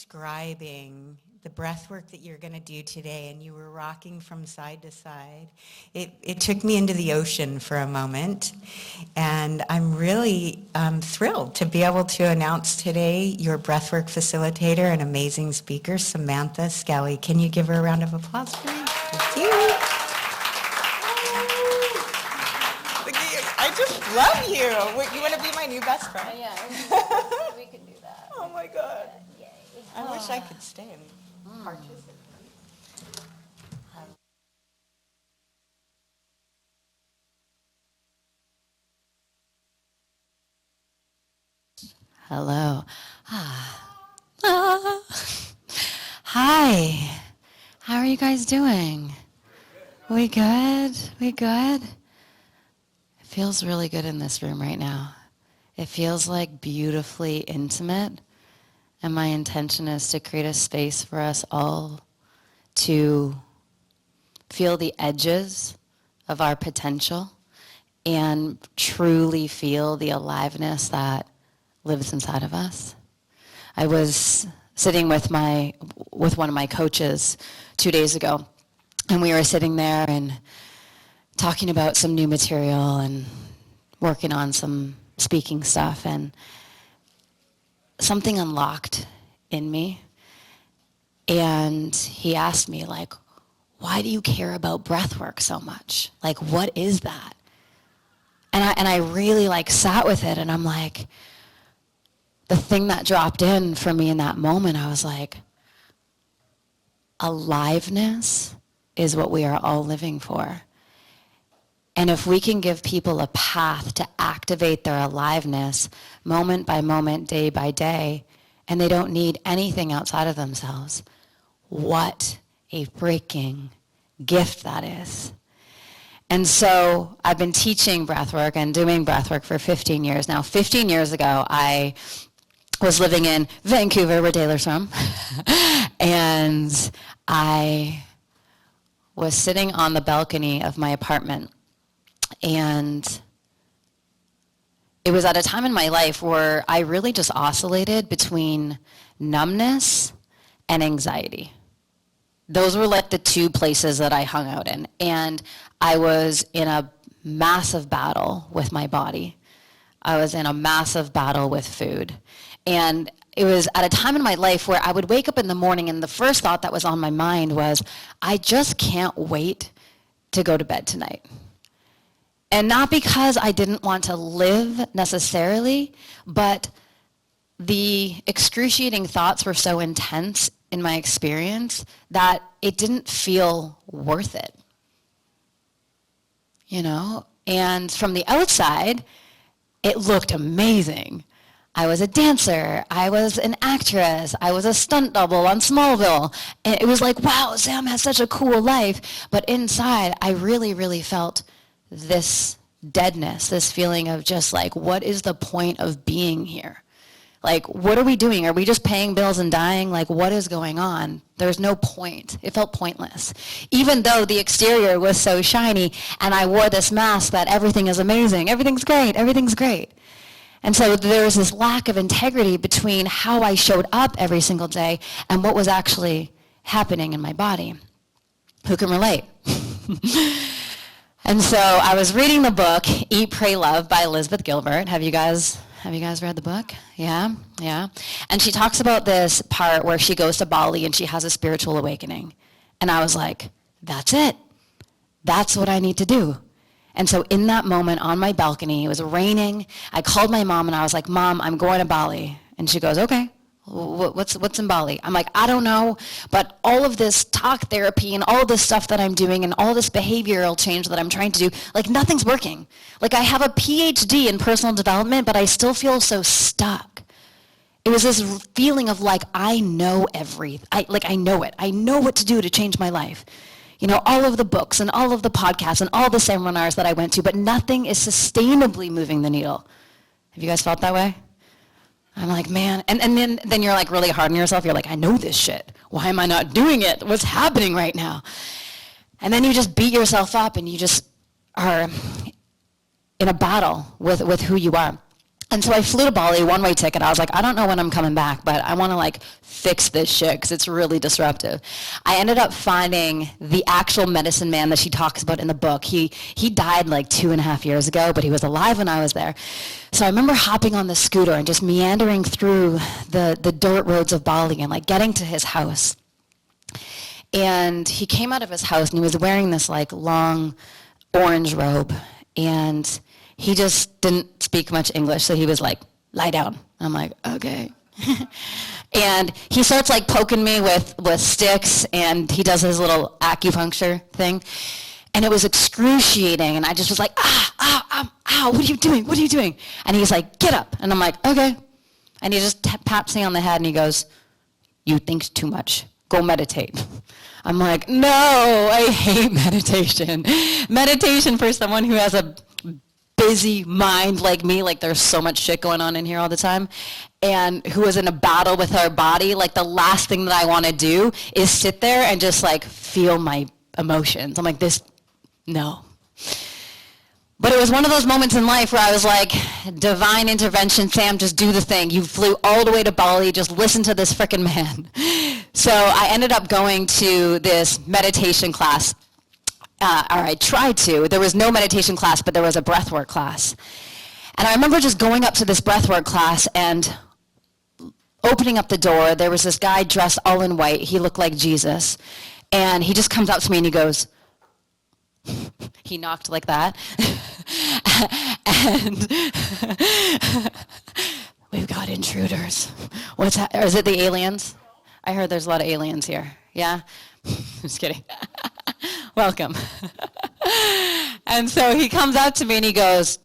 describing the breath work that you're going to do today, and you were rocking from side to side, it took me into the ocean for a moment. And I'm really thrilled to be able to announce today your breathwork facilitator and amazing speaker, Samantha Skelly. Can you give her a round of applause for me? Thank you. I just love you. You want to be my new best friend? Yeah, we can do that. Oh my God. Yay. I wish I could stay and participate. Hello. Hi. How are you guys doing? We good? We good? It feels really good in this room right now. It feels like beautifully intimate, and my intention is to create a space for us all to feel the edges of our potential and truly feel the aliveness that lives inside of us. I was sitting with one of my coaches 2 days ago, and we were sitting there and talking about some new material and working on some speaking stuff, and something unlocked in me. And he asked me, like, why do you care about breath work so much? Like, what is that? And I really sat with it, and I'm like, the thing that dropped in for me in that moment, I was like, aliveness is what we are all living for. And if we can give people a path to activate their aliveness moment by moment, day by day, and they don't need anything outside of themselves, what a freaking gift that is. And so I've been teaching breathwork and doing breathwork for 15 years now. 15 years ago, I was living in Vancouver, where Taylor's from, and I was sitting on the balcony of my apartment, and it was at a time in my life where I really just oscillated between numbness and anxiety. Those were the two places that I hung out in, and I was in a massive battle with my body. I was in a massive battle with food. And it was at a time in my life where I would wake up in the morning, and the first thought that was on my mind was, I just can't wait to go to bed tonight. And not because I didn't want to live necessarily, but the excruciating thoughts were so intense in my experience that it didn't feel worth it. And from the outside, it looked amazing. I was a dancer, I was an actress, I was a stunt double on Smallville. And it was like, wow, Sam has such a cool life. But inside, I really, really felt this deadness, this feeling of just what is the point of being here? What are we doing? Are we just paying bills and dying? What is going on? There's no point. It felt pointless. Even though the exterior was so shiny and I wore this mask that everything is amazing, everything's great, everything's great. And so there was this lack of integrity between how I showed up every single day and what was actually happening in my body. Who can relate? And so I was reading the book, Eat, Pray, Love by Elizabeth Gilbert. Have you guys read the book? Yeah. And she talks about this part where she goes to Bali and she has a spiritual awakening. And I was like, that's it. That's what I need to do. And so in that moment on my balcony, it was raining. I called my mom and I was like, Mom, I'm going to Bali. And she goes, okay, what's in Bali? I'm like, I don't know, but all of this talk therapy and all this stuff that I'm doing and all this behavioral change that I'm trying to do, nothing's working. I have a PhD in personal development, but I still feel so stuck. It was this feeling of I know everything. I know it. I know what to do to change my life. All of the books and all of the podcasts and all the seminars that I went to, but nothing is sustainably moving the needle. Have you guys felt that way? I'm like, man, and then you're really hard on yourself. You're like, I know this shit. Why am I not doing it? What's happening right now? And then you just beat yourself up and you just are in a battle with who you are. And so I flew to Bali, one-way ticket. I was like, I don't know when I'm coming back, but I want to like fix this shit because it's really disruptive. I ended up finding the actual medicine man that she talks about in the book. He died like 2.5 years ago, but he was alive when I was there. So I remember hopping on the scooter and just meandering through the dirt roads of Bali and like getting to his house. And he came out of his house and he was wearing this like long orange robe, and he just didn't speak much English, so he was like, lie down. I'm like, okay. And he starts like poking me with sticks, and he does his little acupuncture thing. And it was excruciating, and I just was like, ow, what are you doing? What are you doing? And he's like, get up. And I'm like, okay. And he just pats me on the head, and he goes, you think too much. Go meditate. I'm like, no, I hate meditation. Meditation for someone who has a busy mind like me, like there's so much shit going on in here all the time, and who is in a battle with our body, like the last thing that I want to do is sit there and just like feel my emotions. I'm like, no. But it was one of those moments in life where I was like, divine intervention, Sam, just do the thing. You flew all the way to Bali, just listen to this frickin' man. So I ended up going to this meditation class. Or I tried to. There was no meditation class, but there was a breathwork class. And I remember just going up to this breathwork class and opening up the door. There was this guy dressed all in white. He looked like Jesus. And he just comes up to me and he goes, he knocked like that. And we've got intruders. What's that? Or is it the aliens? I heard there's a lot of aliens here. Yeah? Just kidding. Welcome. And so he comes up to me and he goes,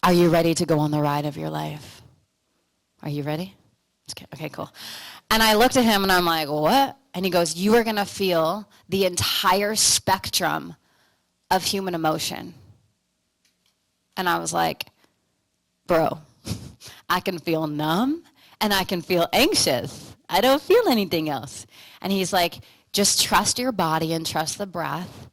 are you ready to go on the ride of your life? Are you ready? Okay, cool. And I looked at him and I'm like, what? And he goes, you are going to feel the entire spectrum of human emotion. And I was like, bro, I can feel numb and I can feel anxious. I don't feel anything else. And he's like, just trust your body and trust the breath,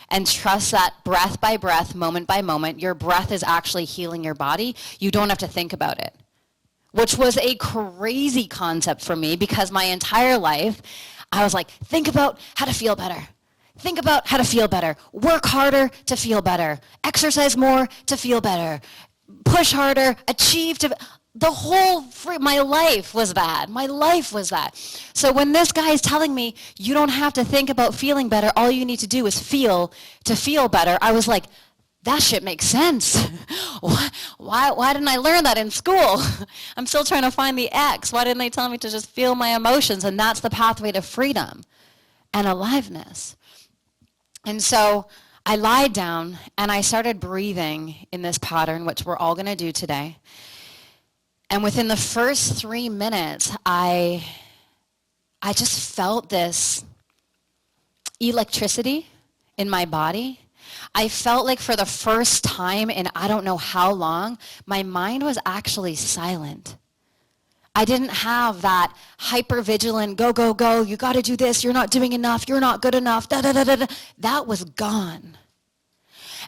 and trust that breath by breath, moment by moment, your breath is actually healing your body. You don't have to think about it, which was a crazy concept for me because my entire life, I was like, think about how to feel better. Think about how to feel better. Work harder to feel better. Exercise more to feel better. Push harder, achieve to... my life was that. My life was that. So when this guy is telling me, you don't have to think about feeling better, all you need to do is feel to feel better, I was like, that shit makes sense. Why didn't I learn that in school? I'm still trying to find the X. Why didn't they tell me to just feel my emotions? And that's the pathway to freedom and aliveness. And so I lied down and I started breathing in this pattern, which we're all going to do today. And within the first 3 minutes, I just felt this electricity in my body. I felt like for the first time in I don't know how long, my mind was actually silent. I didn't have that hyper-vigilant, go, go, go, you got to do this, you're not doing enough, you're not good enough, da-da-da-da-da. That was gone.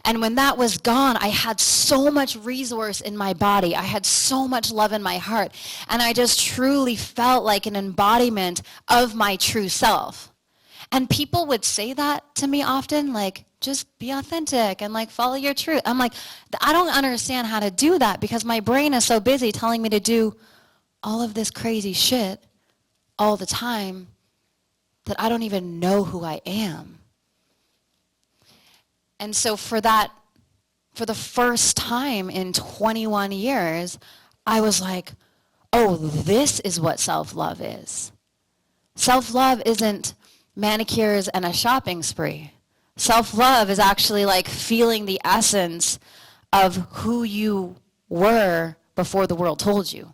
And when that was gone, I had so much resource in my body. I had so much love in my heart. And I just truly felt like an embodiment of my true self. And people would say that to me often, like, just be authentic and like follow your truth. I'm like, I don't understand how to do that because my brain is so busy telling me to do all of this crazy shit all the time that I don't even know who I am. And so for the first time in 21 years, I was like, oh, this is what self-love is. Self-love isn't manicures and a shopping spree. Self-love is actually like feeling the essence of who you were before the world told you.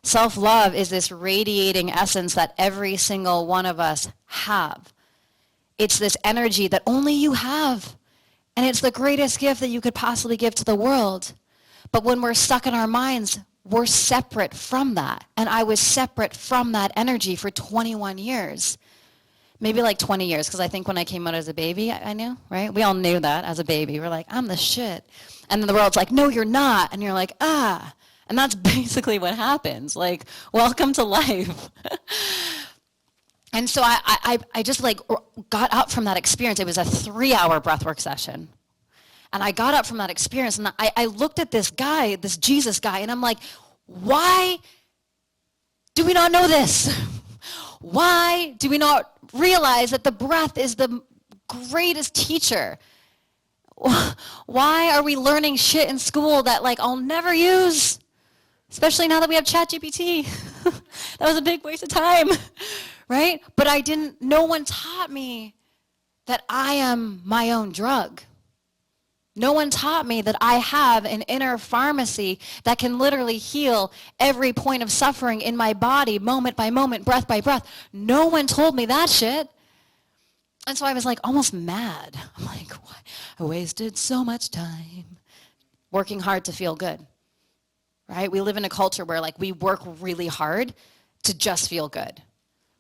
Self-love is this radiating essence that every single one of us have. It's this energy that only you have. And it's the greatest gift that you could possibly give to the world. But when we're stuck in our minds, we're separate from that. And I was separate from that energy for 21 years. Maybe like 20 years, because I think when I came out as a baby, I knew, right? We all knew that as a baby. We're like, I'm the shit. And then the world's like, no, you're not. And you're like, ah. And that's basically what happens. Like, welcome to life. And so I just like got up from that experience. It was a 3-hour breathwork session. And I got up from that experience and I looked at this guy, this Jesus guy, and I'm like, why do we not know this? Why do we not realize that the breath is the greatest teacher? Why are we learning shit in school that like I'll never use? Especially now that we have ChatGPT. That was a big waste of time, right? But no one taught me that I am my own drug. No one taught me that I have an inner pharmacy that can literally heal every point of suffering in my body, moment by moment, breath by breath. No one told me that shit. And so I was like almost mad. I'm like, what? I wasted so much time working hard to feel good, right? We live in a culture where like we work really hard to just feel good.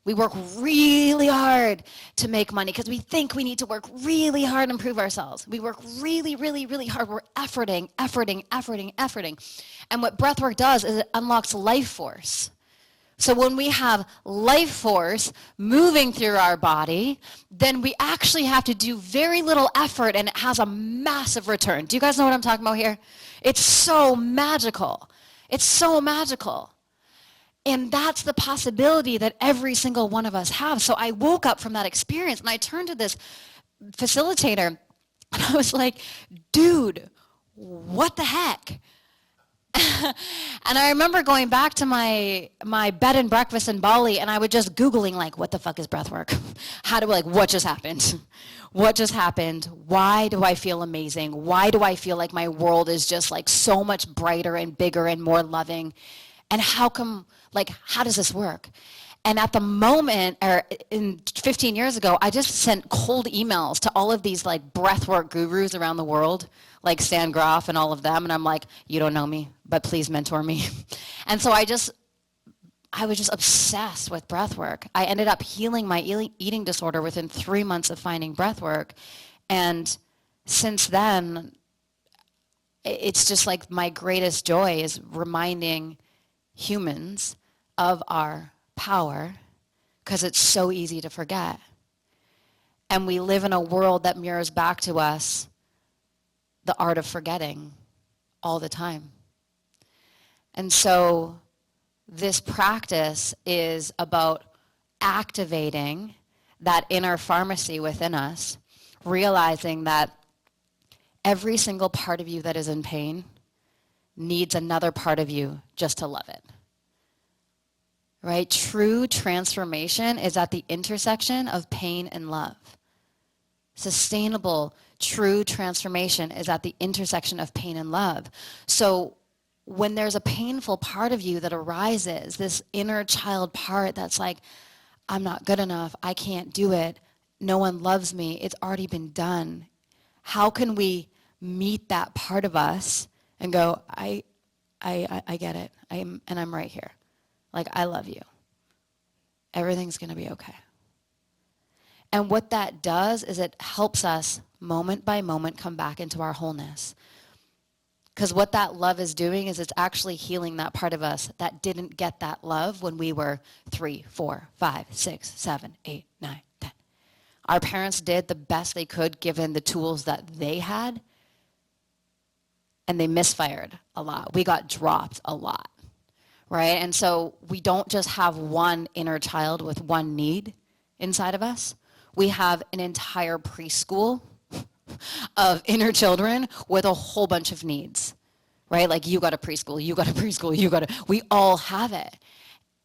We work really hard to make money because we think we need to work really hard and improve ourselves. We work really, really, really hard. We're efforting. And what breathwork does is it unlocks life force. So when we have life force moving through our body, then we actually have to do very little effort and it has a massive return. Do you guys know what I'm talking about here? It's so magical. It's so magical. And that's the possibility that every single one of us have. So I woke up from that experience and I turned to this facilitator and I was like, dude, what the heck? And I remember going back to my bed and breakfast in Bali and I was just Googling like, what the fuck is breath work? What just happened? What just happened? Why do I feel amazing? Why do I feel like my world is just like so much brighter and bigger and more loving? And how does this work? And at the moment, or 15 years ago, I just sent cold emails to all of these like breathwork gurus around the world, like Stan Groff and all of them. And I'm like, you don't know me, but please mentor me. And so I was just obsessed with breathwork. I ended up healing my eating disorder within 3 months of finding breathwork. And since then, it's just like my greatest joy is reminding humans of our power because it's so easy to forget. And we live in a world that mirrors back to us the art of forgetting all the time. And so this practice is about activating that inner pharmacy within us, realizing that every single part of you that is in pain needs another part of you just to love it. Right? True transformation is at the intersection of pain and love. Sustainable, true transformation is at the intersection of pain and love. So when there's a painful part of you that arises, this inner child part that's like, I'm not good enough, I can't do it, no one loves me, it's already been done. How can we meet that part of us and go, I get it, I'm right here. Like, I love you. Everything's going to be okay. And what that does is it helps us moment by moment come back into our wholeness. Because what that love is doing is it's actually healing that part of us that didn't get that love when we were 3, 4, 5, 6, 7, 8, 9, 10. Our parents did the best they could given the tools that they had, and they misfired a lot. We got dropped a lot. Right? And so we don't just have one inner child with one need inside of us. We have an entire preschool of inner children with a whole bunch of needs. Right? Like you got a preschool, we all have it.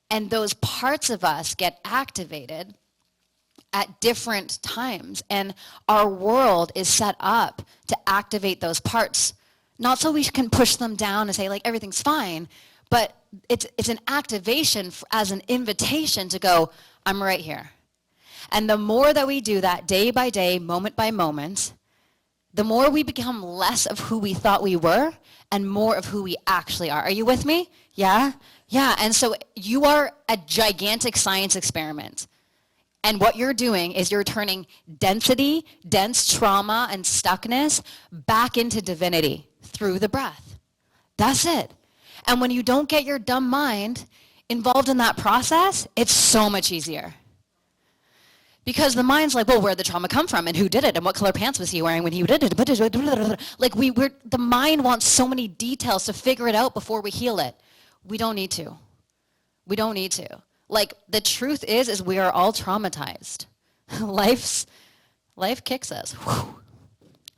And those parts of us get activated at different times. And our world is set up to activate those parts. Not so we can push them down and say like everything's fine, but it's an activation as an invitation to go, I'm right here. And the more that we do that day by day, moment by moment, the more we become less of who we thought we were and more of who we actually are. Are you with me? Yeah? Yeah, and so you are a gigantic science experiment. And what you're doing is you're turning density, dense trauma, and stuckness back into divinity through the breath. That's it. And when you don't get your dumb mind involved in that process, it's so much easier. Because the mind's like, well, where'd the trauma come from, and who did it, and what color pants was he wearing when he did it? Like the mind wants so many details to figure it out before we heal it. We don't need to. We don't need to. Like, the truth is we are all traumatized. Life kicks us. Whew.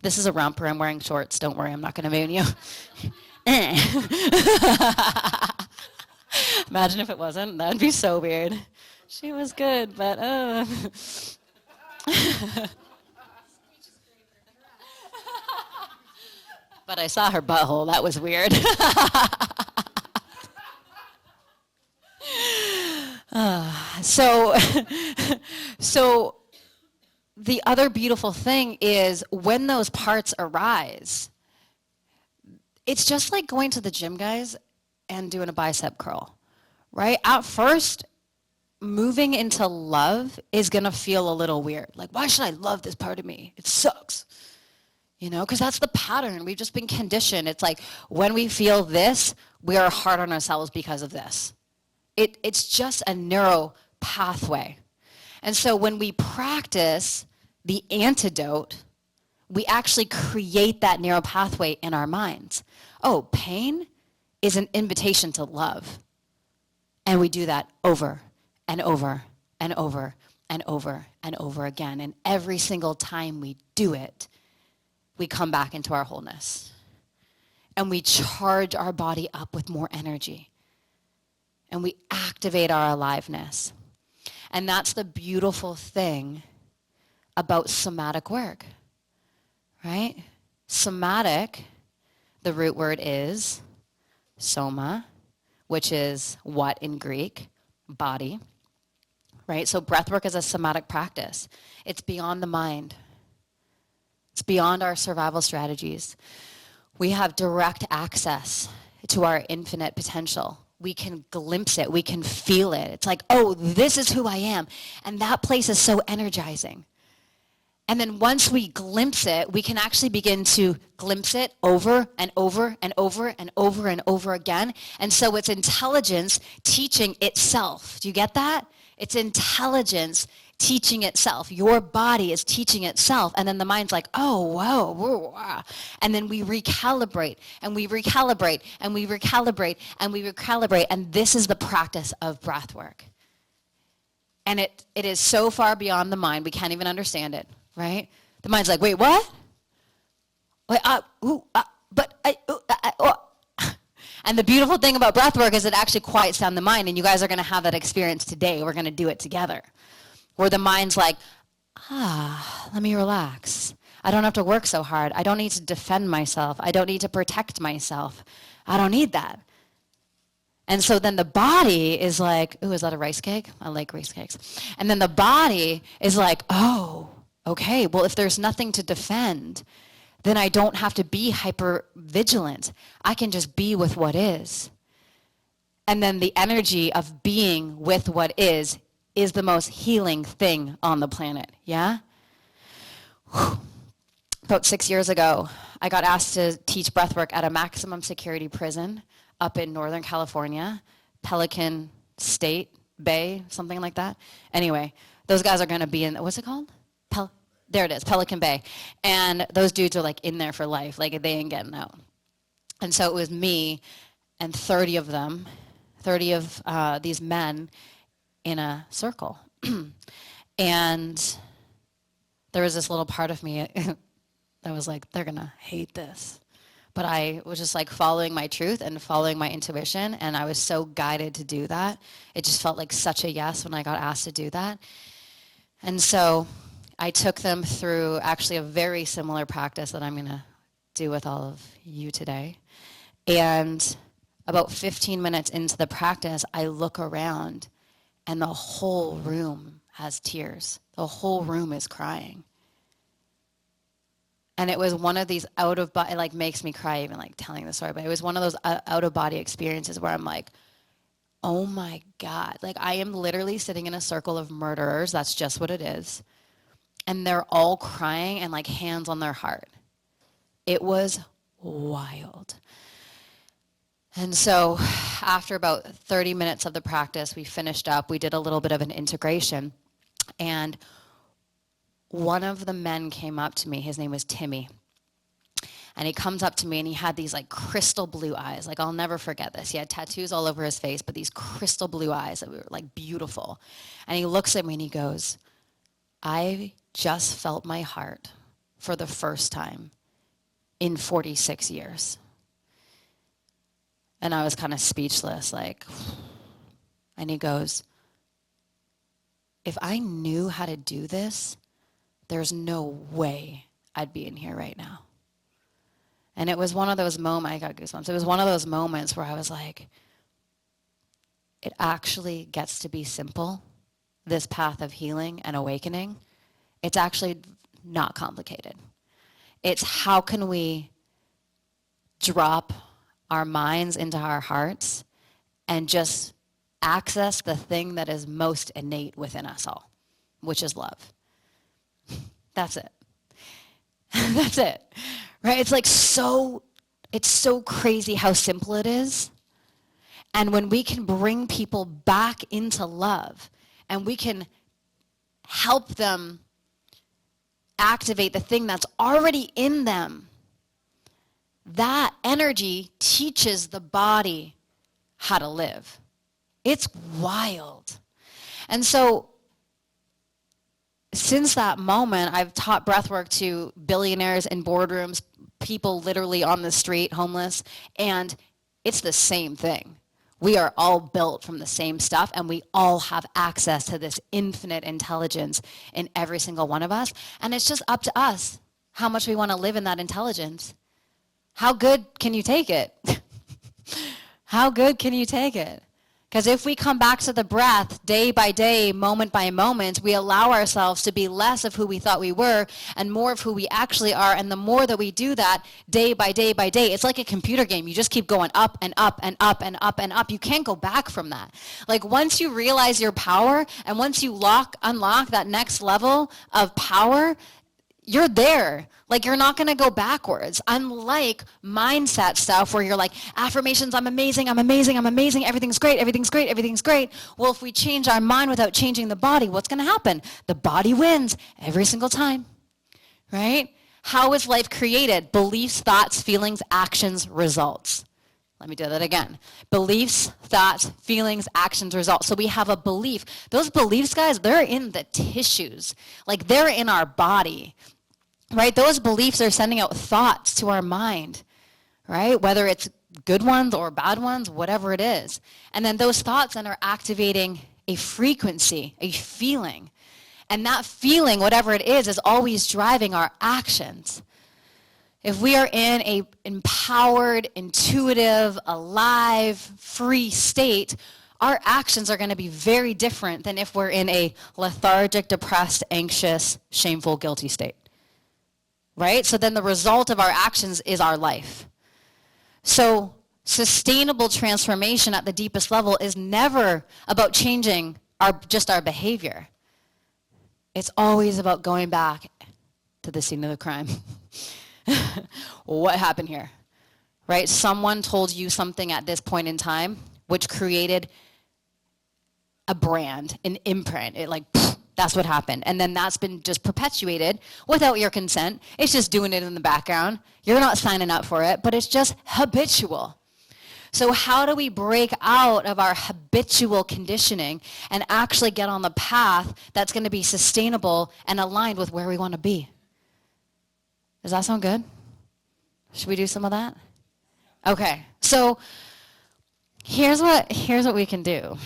This is a romper. I'm wearing shorts. Don't worry, I'm not going to moon you. Imagine if it wasn't. That'd be so weird. She was good, but But I saw her butthole. That was weird. So the other beautiful thing is when those parts arise, it's just like going to the gym, guys, and doing a bicep curl, right? At first, moving into love is going to feel a little weird. Like, why should I love this part of me? It sucks. You know, because that's the pattern. We've just been conditioned. It's like when we feel this, we are hard on ourselves because of this. It's just a narrow pathway. And so when we practice the antidote, we actually create that narrow pathway in our minds. Oh, pain is an invitation to love. And we do that over and over and over and over and over again. And every single time we do it, we come back into our wholeness. And we charge our body up with more energy. And we activate our aliveness. And that's the beautiful thing about somatic work, right? Somatic, the root word is soma, which is what in Greek? Body, right? So breath work is a somatic practice. It's beyond the mind. It's beyond our survival strategies. We have direct access to our infinite potential. We can glimpse it. We can feel it. It's like, oh, this is who I am. And that place is so energizing. And then once we glimpse it, we can actually begin to glimpse it over and over and over and over and over again. And so it's intelligence teaching itself. Do you get that? It's intelligence teaching itself. Your body is teaching itself. And then the mind's like, oh, whoa, whoa, whoa. And then we recalibrate, and we recalibrate, and we recalibrate, and we recalibrate. And this is the practice of breath work. And it is so far beyond the mind, we can't even understand it, right? The mind's like, wait, what? Wait, And the beautiful thing about breath work is it actually quiets down the mind, and you guys are going to have that experience today. We're going to do it together. Where the mind's like, let me relax. I don't have to work so hard. I don't need to defend myself. I don't need to protect myself. I don't need that. And so then the body is like, ooh, is that a rice cake? I like rice cakes. And then the body is like, oh, okay, well, if there's nothing to defend, then I don't have to be hyper vigilant. I can just be with what is. And then the energy of being with what is the most healing thing on the planet, yeah? Whew. About 6 years ago, I got asked to teach breathwork at a maximum security prison up in Northern California, Pelican State Bay, something like that. Anyway, those guys are gonna be in, what's it called? There it is, Pelican Bay. And those dudes are like in there for life, like they ain't getting out. And so it was me and 30 of them, 30 of these men in a circle. And there was this little part of me that was like, they're gonna hate this. But I was just like following my truth and following my intuition, and I was so guided to do that. It just felt like such a yes when I got asked to do that. And so I took them through actually a very similar practice that I'm gonna do with all of you today. And about 15 minutes into the practice, I look around and the whole room has tears. The whole room is crying. And it was one of these out-of-body, it like makes me cry even like telling the story, but it was one of those out-of-body experiences where I'm like, oh my God. Like I am literally sitting in a circle of murderers, that's just what it is. And they're all crying and like hands on their heart. It was wild. And so after about 30 minutes of the practice, we finished up. We did a little bit of an integration. And one of the men came up to me. His name was Timmy. And he comes up to me and he had these like crystal blue eyes. Like, I'll never forget this. He had tattoos all over his face, but these crystal blue eyes that were like beautiful. And he looks at me and he goes, I just felt my heart for the first time in 46 years. And I was kind of speechless, like, and he goes, if I knew how to do this, there's no way I'd be in here right now. And it was one of those moments, I got goosebumps. It was one of those moments where I was like, it actually gets to be simple, this path of healing and awakening. It's actually not complicated. It's how can we drop our minds into our hearts and just access the thing that is most innate within us all, which is love. That's it. That's it. Right? It's like it's so crazy how simple it is. And when we can bring people back into love and we can help them activate the thing that's already in them, that energy teaches the body how to live. It's wild. And so since that moment, I've taught breathwork to billionaires in boardrooms, people literally on the street, homeless, and it's the same thing. We are all built from the same stuff, and we all have access to this infinite intelligence in every single one of us, and it's just up to us how much we want to live in that intelligence. How good can you take it? How good can you take it? Because if we come back to the breath day by day, moment by moment, we allow ourselves to be less of who we thought we were and more of who we actually are. And the more that we do that day by day by day, it's like a computer game. You just keep going up and up and up and up and up. You can't go back from that. Like once you realize your power and once you unlock that next level of power, you're there. Like you're not going to go backwards. Unlike mindset stuff where you're like, affirmations, I'm amazing, I'm amazing, I'm amazing, everything's great, everything's great, everything's great. Well, if we change our mind without changing the body, what's going to happen? The body wins every single time, right? How is life created? Beliefs, thoughts, feelings, actions, results. Let me do that again. Beliefs, thoughts, feelings, actions, results. So we have a belief. Those beliefs, guys, they're in the tissues. Like they're in our body. Right? Those beliefs are sending out thoughts to our mind, right? Whether it's good ones or bad ones, whatever it is. And then those thoughts then are activating a frequency, a feeling. And that feeling, whatever it is always driving our actions. If we are in a empowered, intuitive, alive, free state, our actions are going to be very different than if we're in a lethargic, depressed, anxious, shameful, guilty state. Right? So then the result of our actions is our life. So sustainable transformation at the deepest level is never about changing just our behavior. It's always about going back to the scene of the crime. What happened here? Right? Someone told you something at this point in time which created a brand, an imprint. It like that's what happened. And then that's been just perpetuated without your consent. It's just doing it in the background. You're not signing up for it, but it's just habitual. So how do we break out of our habitual conditioning and actually get on the path that's going to be sustainable and aligned with where we want to be? Does that sound good? Should we do some of that? Okay. So here's what we can do.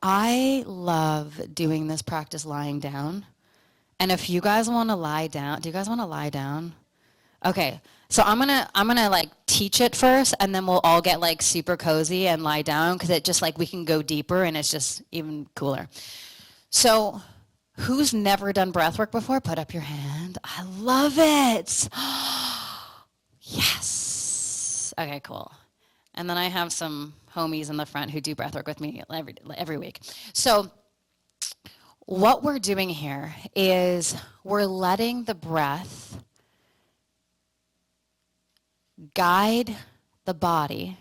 I love doing this practice lying down. And if you guys want to lie down, do you guys want to lie down? Okay. So I'm gonna like teach it first, and then we'll all get like super cozy and lie down because it just like we can go deeper and it's just even cooler. So who's never done breath work before? Put up your hand. I love it. Yes. Okay, cool. And then I have some homies in the front who do breathwork with me every week. So what we're doing here is we're letting the breath guide the body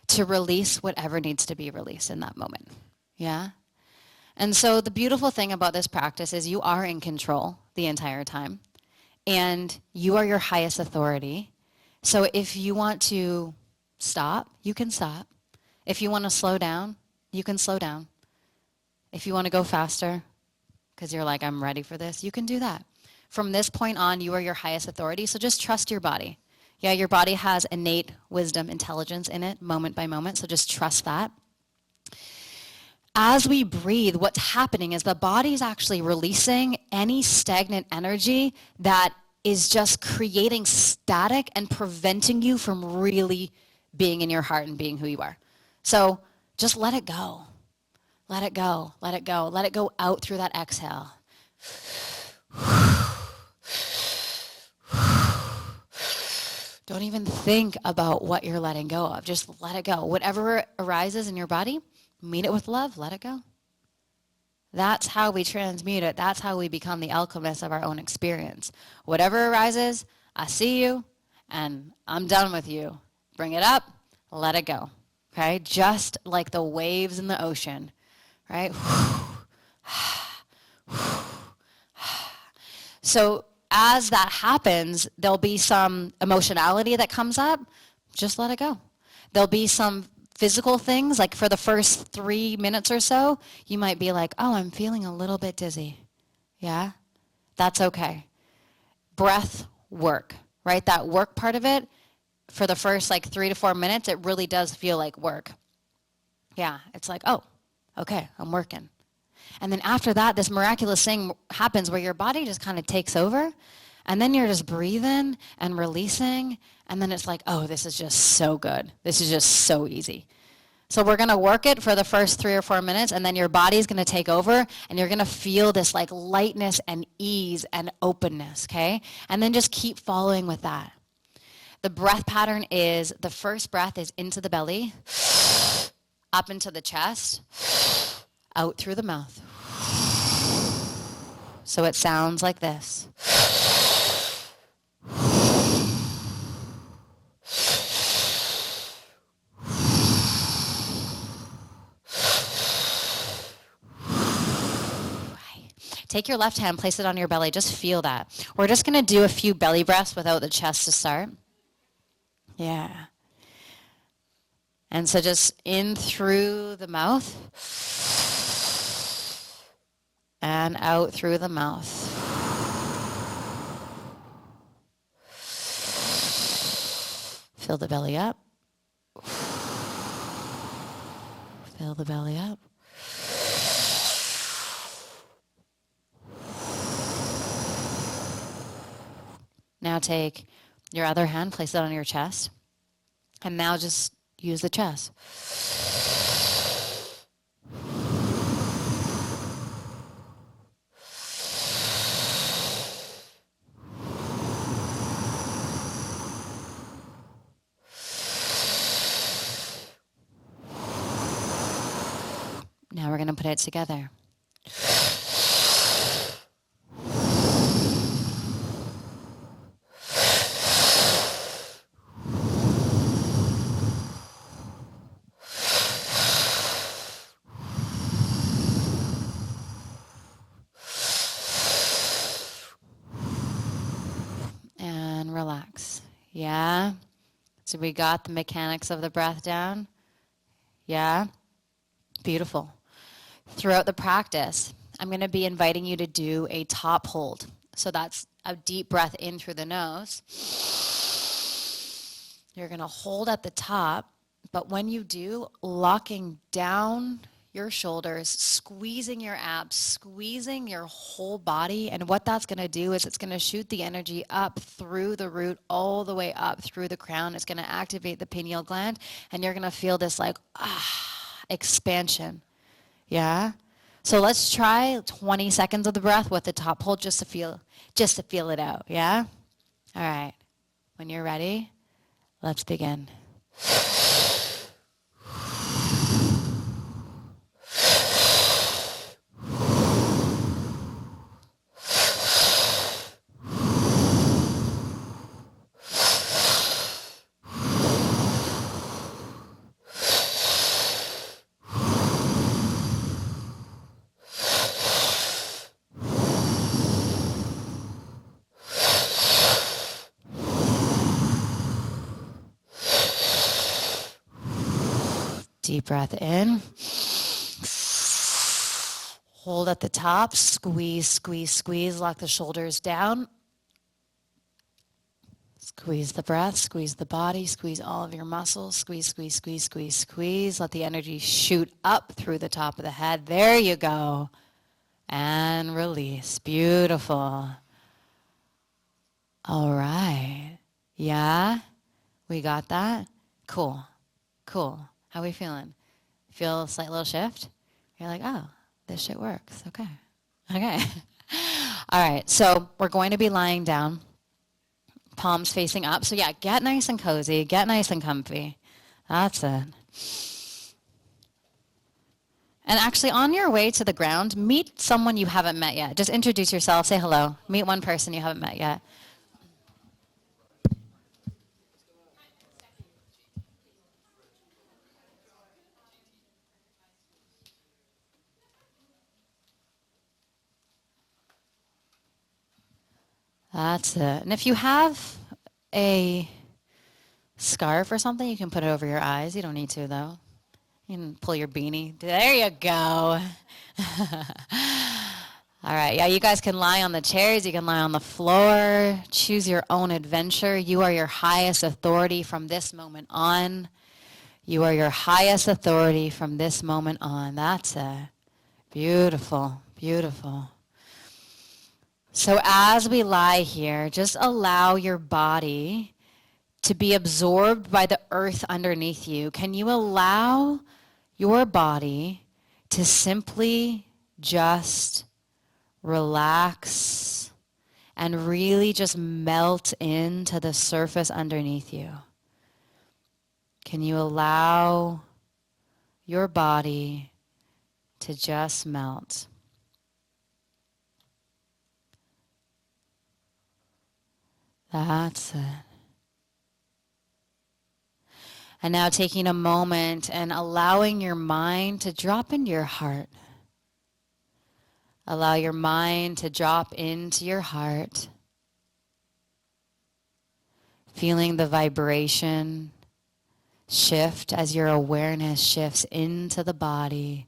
to release whatever needs to be released in that moment. Yeah? And so the beautiful thing about this practice is you are in control the entire time. And you are your highest authority. So if you want to stop, you can stop. If you want to slow down, you can slow down. If you want to go faster, because you're like, I'm ready for this, you can do that. From this point on, you are your highest authority, so just trust your body. Yeah, your body has innate wisdom, intelligence in it, moment by moment, so just trust that. As we breathe, what's happening is the body's actually releasing any stagnant energy that is just creating static and preventing you from really being in your heart and being who you are. So just let it go. Let it go. Let it go. Let it go out through that exhale. Don't even think about what you're letting go of. Just let it go. Whatever arises in your body, meet it with love. Let it go. That's how we transmute it. That's how we become the alchemists of our own experience. Whatever arises, I see you, and I'm done with you. Bring it up, let it go. Okay? Just like the waves in the ocean, right? So as that happens, there'll be some emotionality that comes up. Just let it go. There'll be some physical things, like for the first 3 minutes or so, you might be like, oh, I'm feeling a little bit dizzy. Yeah? That's okay. Breath work, right? That work part of it, for the first 3 to 4 minutes, it really does feel like work. Yeah, it's like, oh, okay, I'm working. And then after that, this miraculous thing happens where your body just kind of takes over, and then you're just breathing and releasing, and then it's like, oh, this is just so good. This is just so easy. So we're going to work it for the first 3 or 4 minutes, and then your body's going to take over, and you're going to feel this lightness and ease and openness, okay? And then just keep following with that. The breath pattern is, the first breath is into the belly, up into the chest, out through the mouth. So it sounds like this. Take your left hand, place it on your belly. Just feel that. We're just going to do a few belly breaths without the chest to start. Yeah. And so just in through the mouth and out through the mouth. Fill the belly up. Fill the belly up. Now take your other hand, place it on your chest, and now just use the chest. Now we're going to put it together. And relax. Yeah? So we got the mechanics of the breath down? Yeah? Beautiful. Throughout the practice, I'm going to be inviting you to do a top hold. So that's a deep breath in through the nose. You're going to hold at the top, but when you do, locking down your shoulders, squeezing your abs, squeezing your whole body. And what that's going to do is it's going to shoot the energy up through the root, all the way up through the crown. It's going to activate the pineal gland, and you're going to feel this expansion. Yeah? So let's try 20 seconds of the breath with the top hold just to feel it out. Yeah? All right. When you're ready, let's begin. Deep breath in. Hold at the top. Squeeze, squeeze, squeeze. Lock the shoulders down. Squeeze the breath, squeeze the body, squeeze all of your muscles. Squeeze, squeeze, squeeze, squeeze, squeeze. Let the energy shoot up through the top of the head. There you go. And release. Beautiful. All right. Yeah? We got that? Cool. Cool. How are we feeling? Feel a slight little shift? You're like, oh, this shit works. Okay. Okay. All right. So we're going to be lying down, palms facing up. So yeah, get nice and cozy. Get nice and comfy. That's it. And actually, on your way to the ground, meet someone you haven't met yet. Just introduce yourself. Say hello. Meet one person you haven't met yet. That's it. And if you have a scarf or something, you can put it over your eyes. You don't need to, though. You can pull your beanie. There you go. All right. Yeah, you guys can lie on the chairs. You can lie on the floor. Choose your own adventure. You are your highest authority from this moment on. You are your highest authority from this moment on. That's it. Beautiful. Beautiful. So as we lie here, just allow your body to be absorbed by the earth underneath you. Can you allow your body to simply just relax and really just melt into the surface underneath you? Can you allow your body to just melt? That's it. And now taking a moment and allowing your mind to drop into your heart. Allow your mind to drop into your heart. Feeling the vibration shift as your awareness shifts into the body.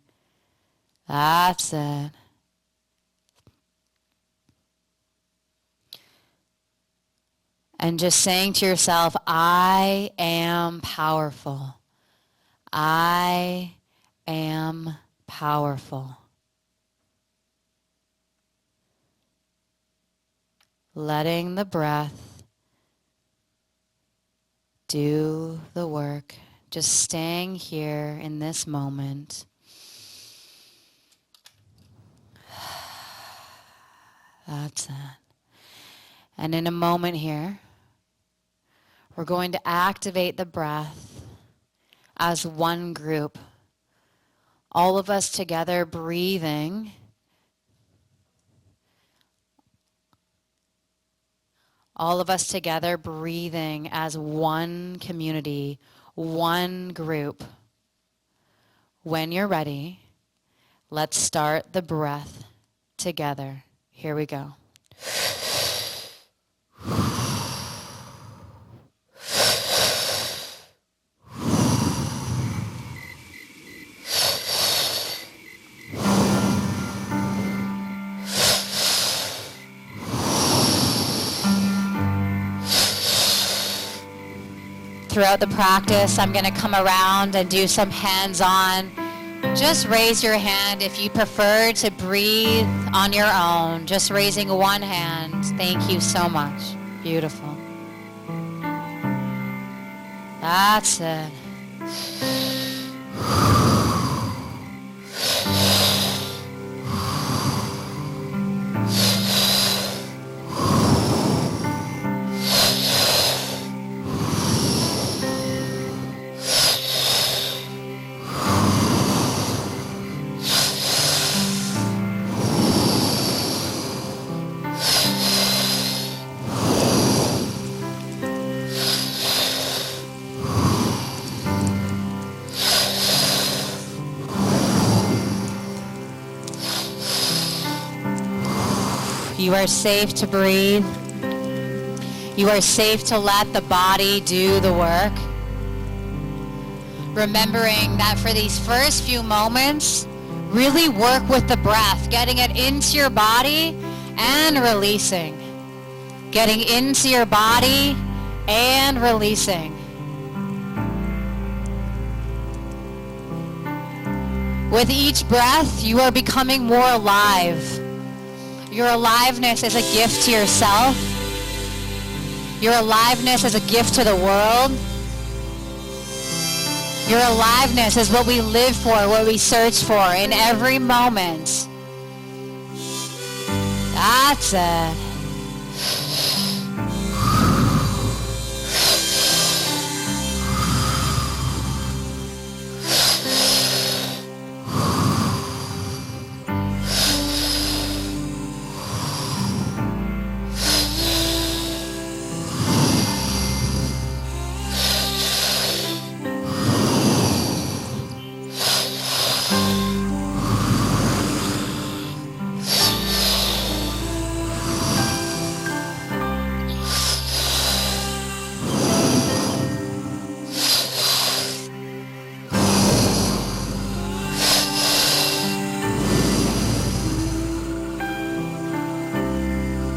That's it. And just saying to yourself, I am powerful. I am powerful. Letting the breath do the work. Just staying here in this moment. That's it. And in a moment here, we're going to activate the breath as one group. All of us together breathing. All of us together breathing as one community, one group. When you're ready, let's start the breath together. Here we go. Throughout the practice, I'm going to come around and do some hands-on. Just raise your hand if you prefer to breathe on your own. Just raising one hand. Thank you so much. Beautiful. That's it. You are safe to breathe. You are safe to let the body do the work. Remembering that for these first few moments, really work with the breath, getting it into your body and releasing. Getting into your body and releasing. With each breath, you are becoming more alive. Your aliveness is a gift to yourself. Your aliveness is a gift to the world. Your aliveness is what we live for, what we search for in every moment. That's it.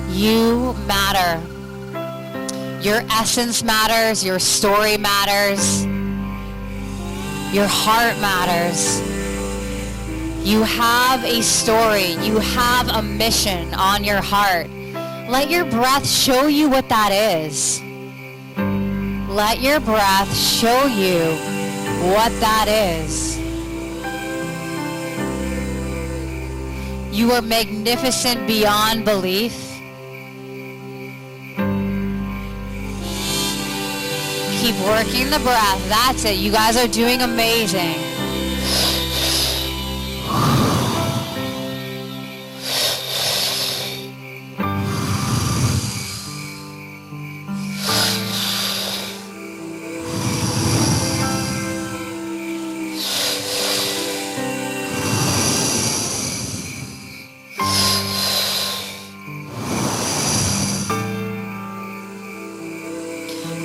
You matter. Your essence matters. Your story matters. Your heart matters. You have a story. You have a mission on your heart. Let your breath show you what that is. Let your breath show you what that is. You are magnificent beyond belief. Keep working the breath. That's it. You guys are doing amazing.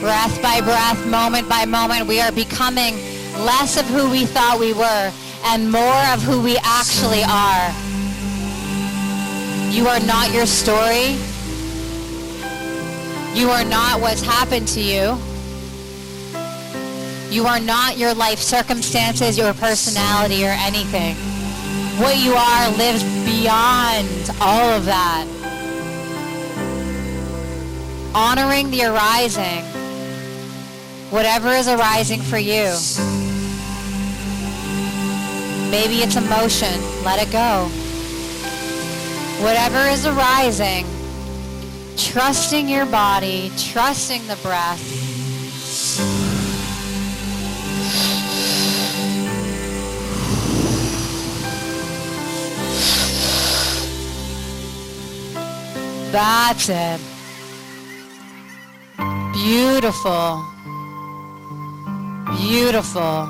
Breath by breath, moment by moment, we are becoming less of who we thought we were and more of who we actually are. You are not your story. You are not what's happened to you. You are not your life circumstances, your personality, or anything. What you are lives beyond all of that. Honoring the arising. Whatever is arising for you. Maybe it's emotion. Let it go. Whatever is arising, trusting your body, trusting the breath. That's it. Beautiful. Beautiful.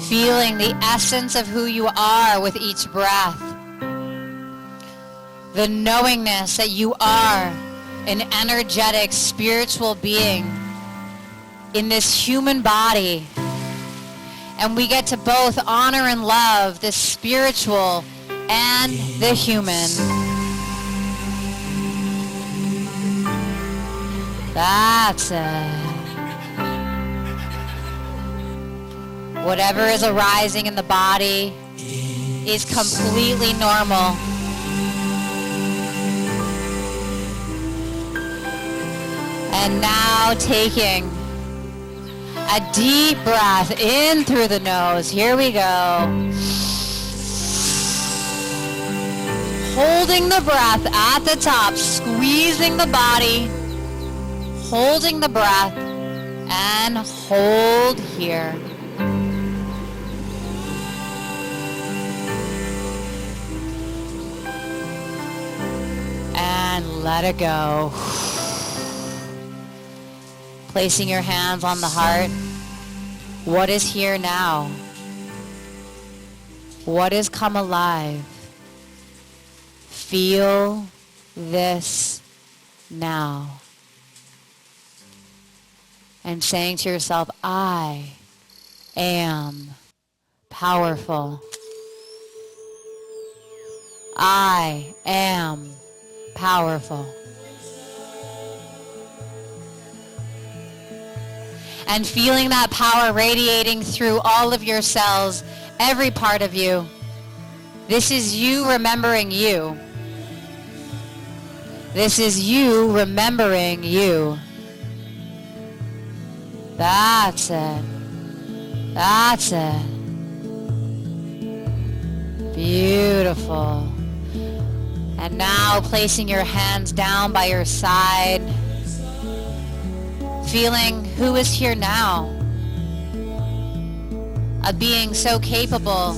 Feeling the essence of who you are with each breath. The knowingness that you are an energetic, spiritual being in this human body. And we get to both honor and love the spiritual and the human. That's it. Whatever is arising in the body is completely normal. And now taking a deep breath in through the nose. Here we go. Holding the breath at the top, squeezing the body, holding the breath, and hold here. And let it go. Placing your hands on the heart. What is here now? What has come alive? Feel this now. And saying to yourself, I am powerful. I am powerful. And feeling that power radiating through all of your cells, every part of you. This is you remembering you. This is you remembering you. That's it. That's it. Beautiful. And now placing your hands down by your side, feeling who is here now, of being so capable,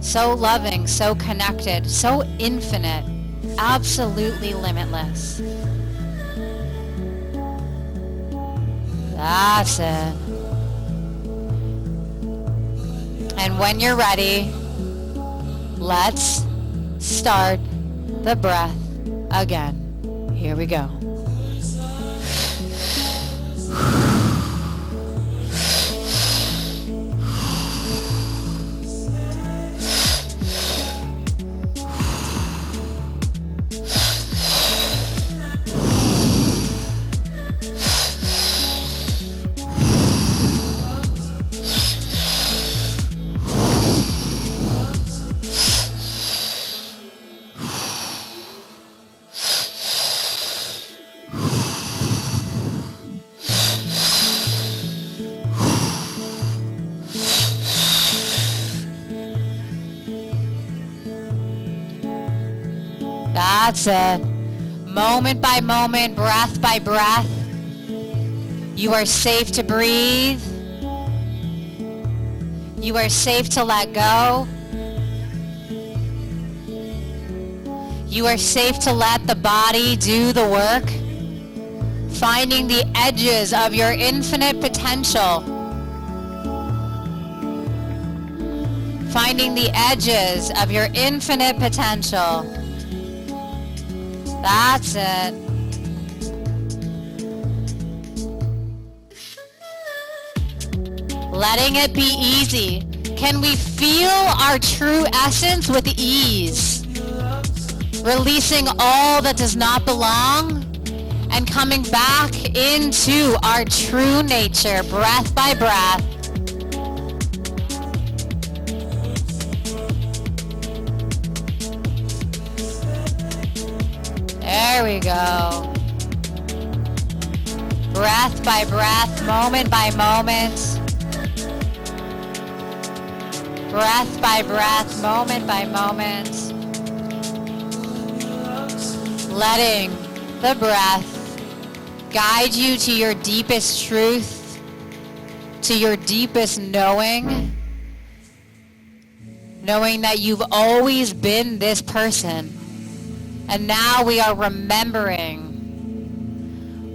so loving, so connected, so infinite, absolutely limitless. That's it. And when you're ready, let's start the breath again. Here we go. That's it. Moment by moment, breath by breath. You are safe to breathe. You are safe to let go. You are safe to let the body do the work. Finding the edges of your infinite potential. Finding the edges of your infinite potential. That's it. Letting it be easy. Can we feel our true essence with ease? Releasing all that does not belong and coming back into our true nature, breath by breath. There we go. Breath by breath, moment by moment. Breath by breath, moment by moment. Letting the breath guide you to your deepest truth, to your deepest knowing. Knowing that you've always been this person. And now we are remembering.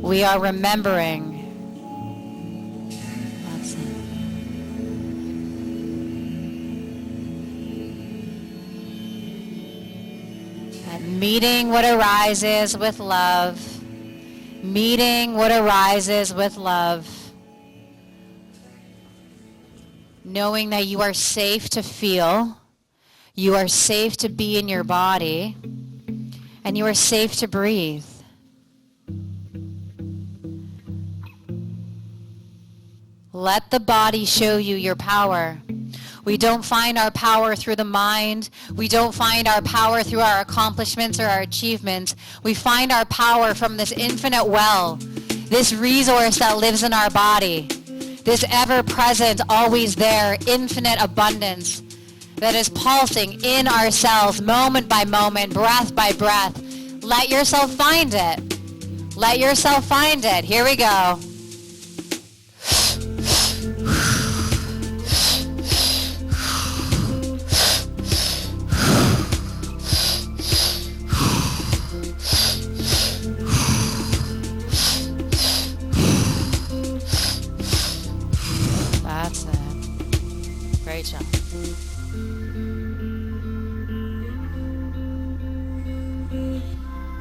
We are remembering. That's it. And meeting what arises with love. Meeting what arises with love. Knowing that you are safe to feel. You are safe to be in your body. And you are safe to breathe. Let the body show you your power. We don't find our power through the mind. We don't find our power through our accomplishments or our achievements. We find our power from this infinite well, this resource that lives in our body, this ever-present, always there, infinite abundance that is pulsing in our cells, moment by moment, breath by breath. Let yourself find it. Let yourself find it. Here we go. That's it. Great job.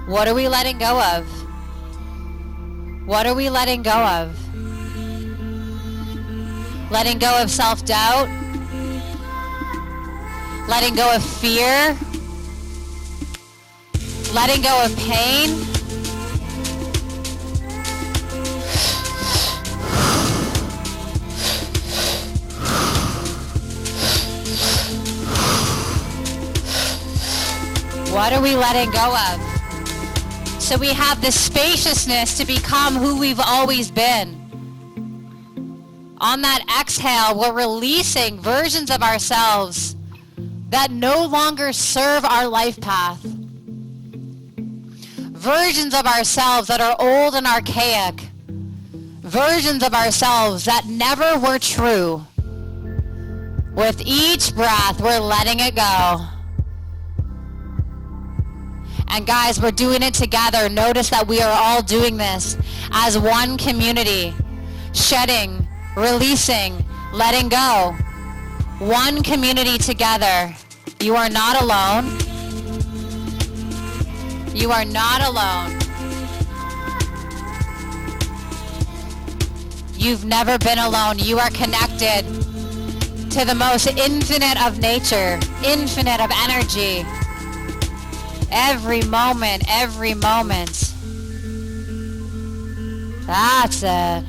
What are we letting go of? What are we letting go of? letting go of self-doubt, letting go of fear, letting go of pain. What are we letting go of? So we have the spaciousness to become who we've always been. On that exhale, we're releasing versions of ourselves that no longer serve our life path. Versions of ourselves that are old and archaic. Versions of ourselves that never were true. With each breath, we're letting it go. And guys, we're doing it together. Notice that we are all doing this as one community. Shedding, releasing, letting go. One community together. You are not alone. You are not alone. You've never been alone. You are connected to the most infinite of nature, infinite of energy. Every moment, every moment. That's it.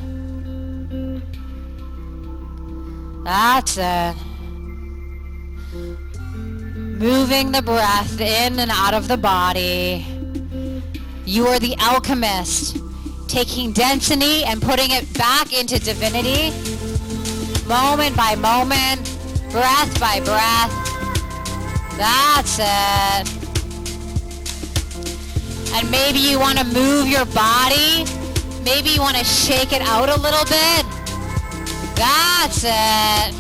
That's it. Moving the breath in and out of the body. You are the alchemist, taking density and putting it back into divinity, moment by moment, breath by breath. That's it. And maybe you want to move your body. Maybe you want to shake it out a little bit. That's it.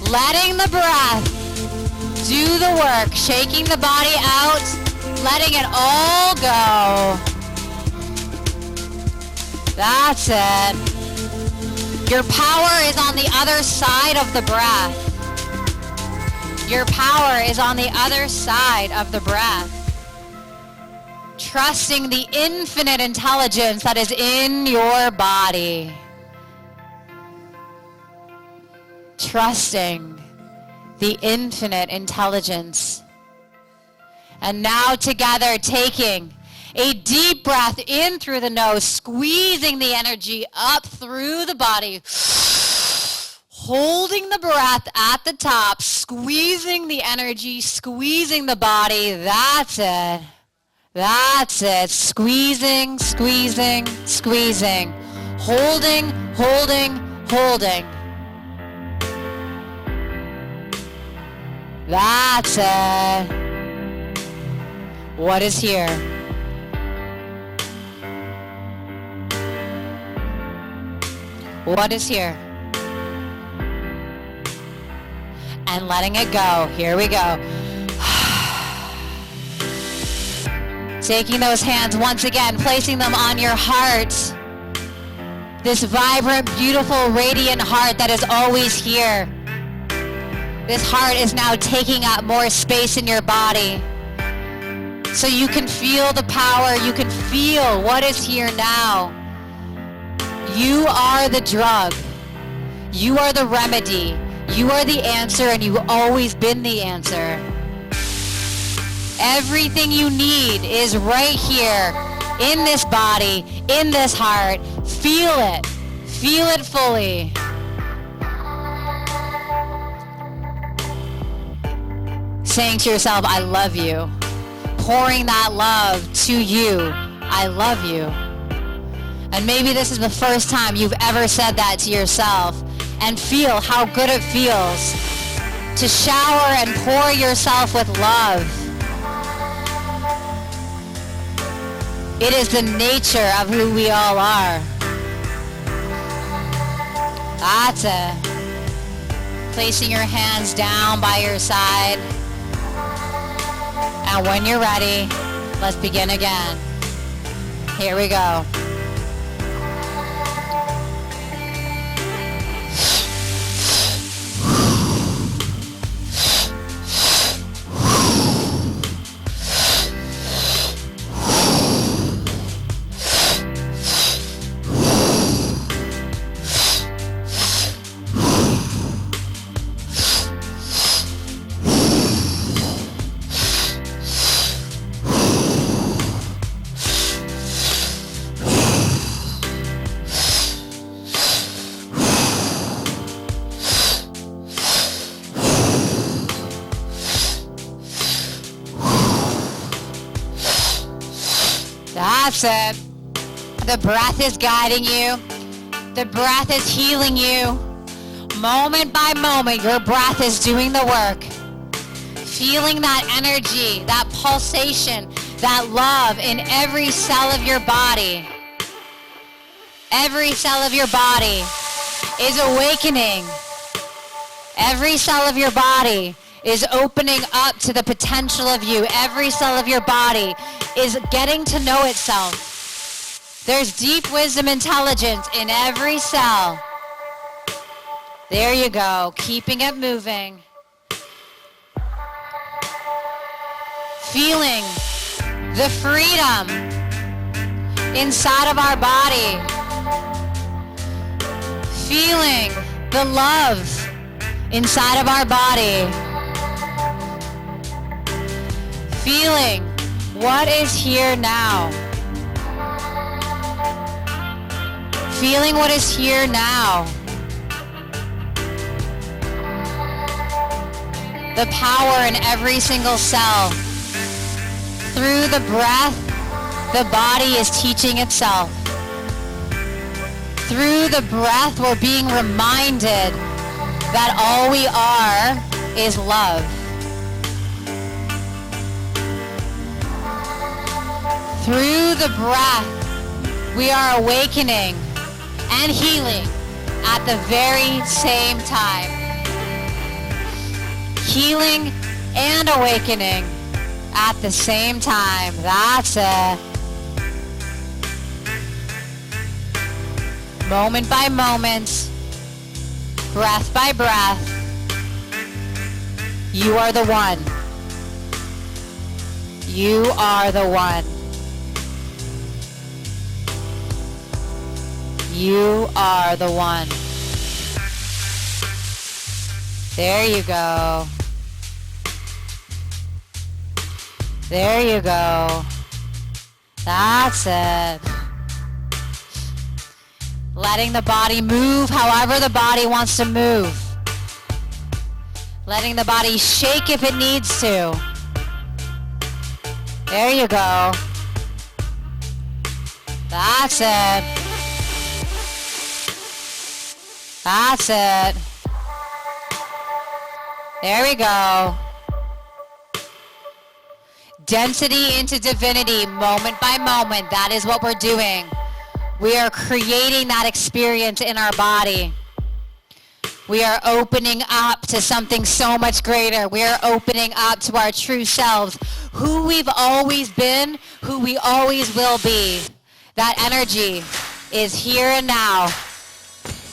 Letting the breath do the work. Shaking the body out. Letting it all go. That's it. Your power is on the other side of the breath. Your power is on the other side of the breath. Trusting the infinite intelligence that is in your body. Trusting the infinite intelligence. And now together, taking a deep breath in through the nose, squeezing the energy up through the body. Holding the breath at the top, squeezing the energy, squeezing the body. That's it. That's it. Squeezing, squeezing, squeezing. Holding, holding, holding. That's it. What is here? What is here? And letting it go. Here we go. Taking those hands once again, placing them on your heart. This vibrant, beautiful, radiant heart that is always here. This heart is now taking up more space in your body. So you can feel the power, you can feel what is here now. You are the drug. You are the remedy. You are the answer, and you've always been the answer. Everything you need is right here, in this body, in this heart. Feel it. Feel it fully. Saying to yourself, I love you. Pouring that love to you. I love you. And maybe this is the first time you've ever said that to yourself. And feel how good it feels to shower and pour yourself with love. It is the nature of who we all are. That's it. Placing your hands down by your side. And when you're ready, let's begin again. Here we go. That's it. The breath is guiding you. The breath is healing you. Moment by moment, your breath is doing the work. Feeling that energy, that pulsation, that love in every cell of your body. Every cell of your body is awakening. Every cell of your body is opening up to the potential of you. Every cell of your body is getting to know itself. There's deep wisdom, intelligence in every cell. There you go, keeping it moving. Feeling the freedom inside of our body. Feeling the love inside of our body. Feeling what is here now. Feeling what is here now. The power in every single cell. Through the breath, the body is teaching itself. Through the breath, we're being reminded that all we are is love. Through the breath, we are awakening and healing at the very same time. Healing and awakening at the same time. That's it. Moment by moment, breath by breath, you are the one. You are the one. You are the one. There you go. There you go. That's it. Letting the body move however the body wants to move. Letting the body shake if it needs to. There you go. That's it. That's it. There we go. Density into divinity, moment by moment. That is what we're doing. We are creating that experience in our body. We are opening up to something so much greater. We are opening up to our true selves, who we've always been, who we always will be. That energy is here and now.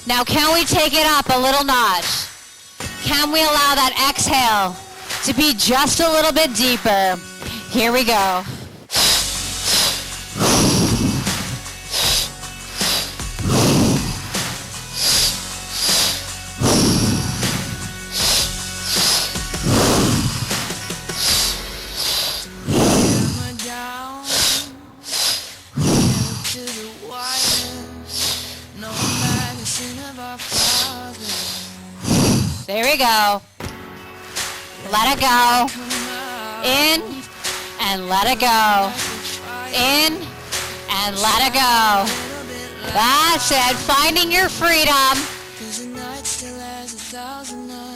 Now, can we take it up a little notch? Can we allow that exhale to be just a little bit deeper? Here we go. There we go. Let it go. In and let it go. In and let it go. That's it. Finding your freedom.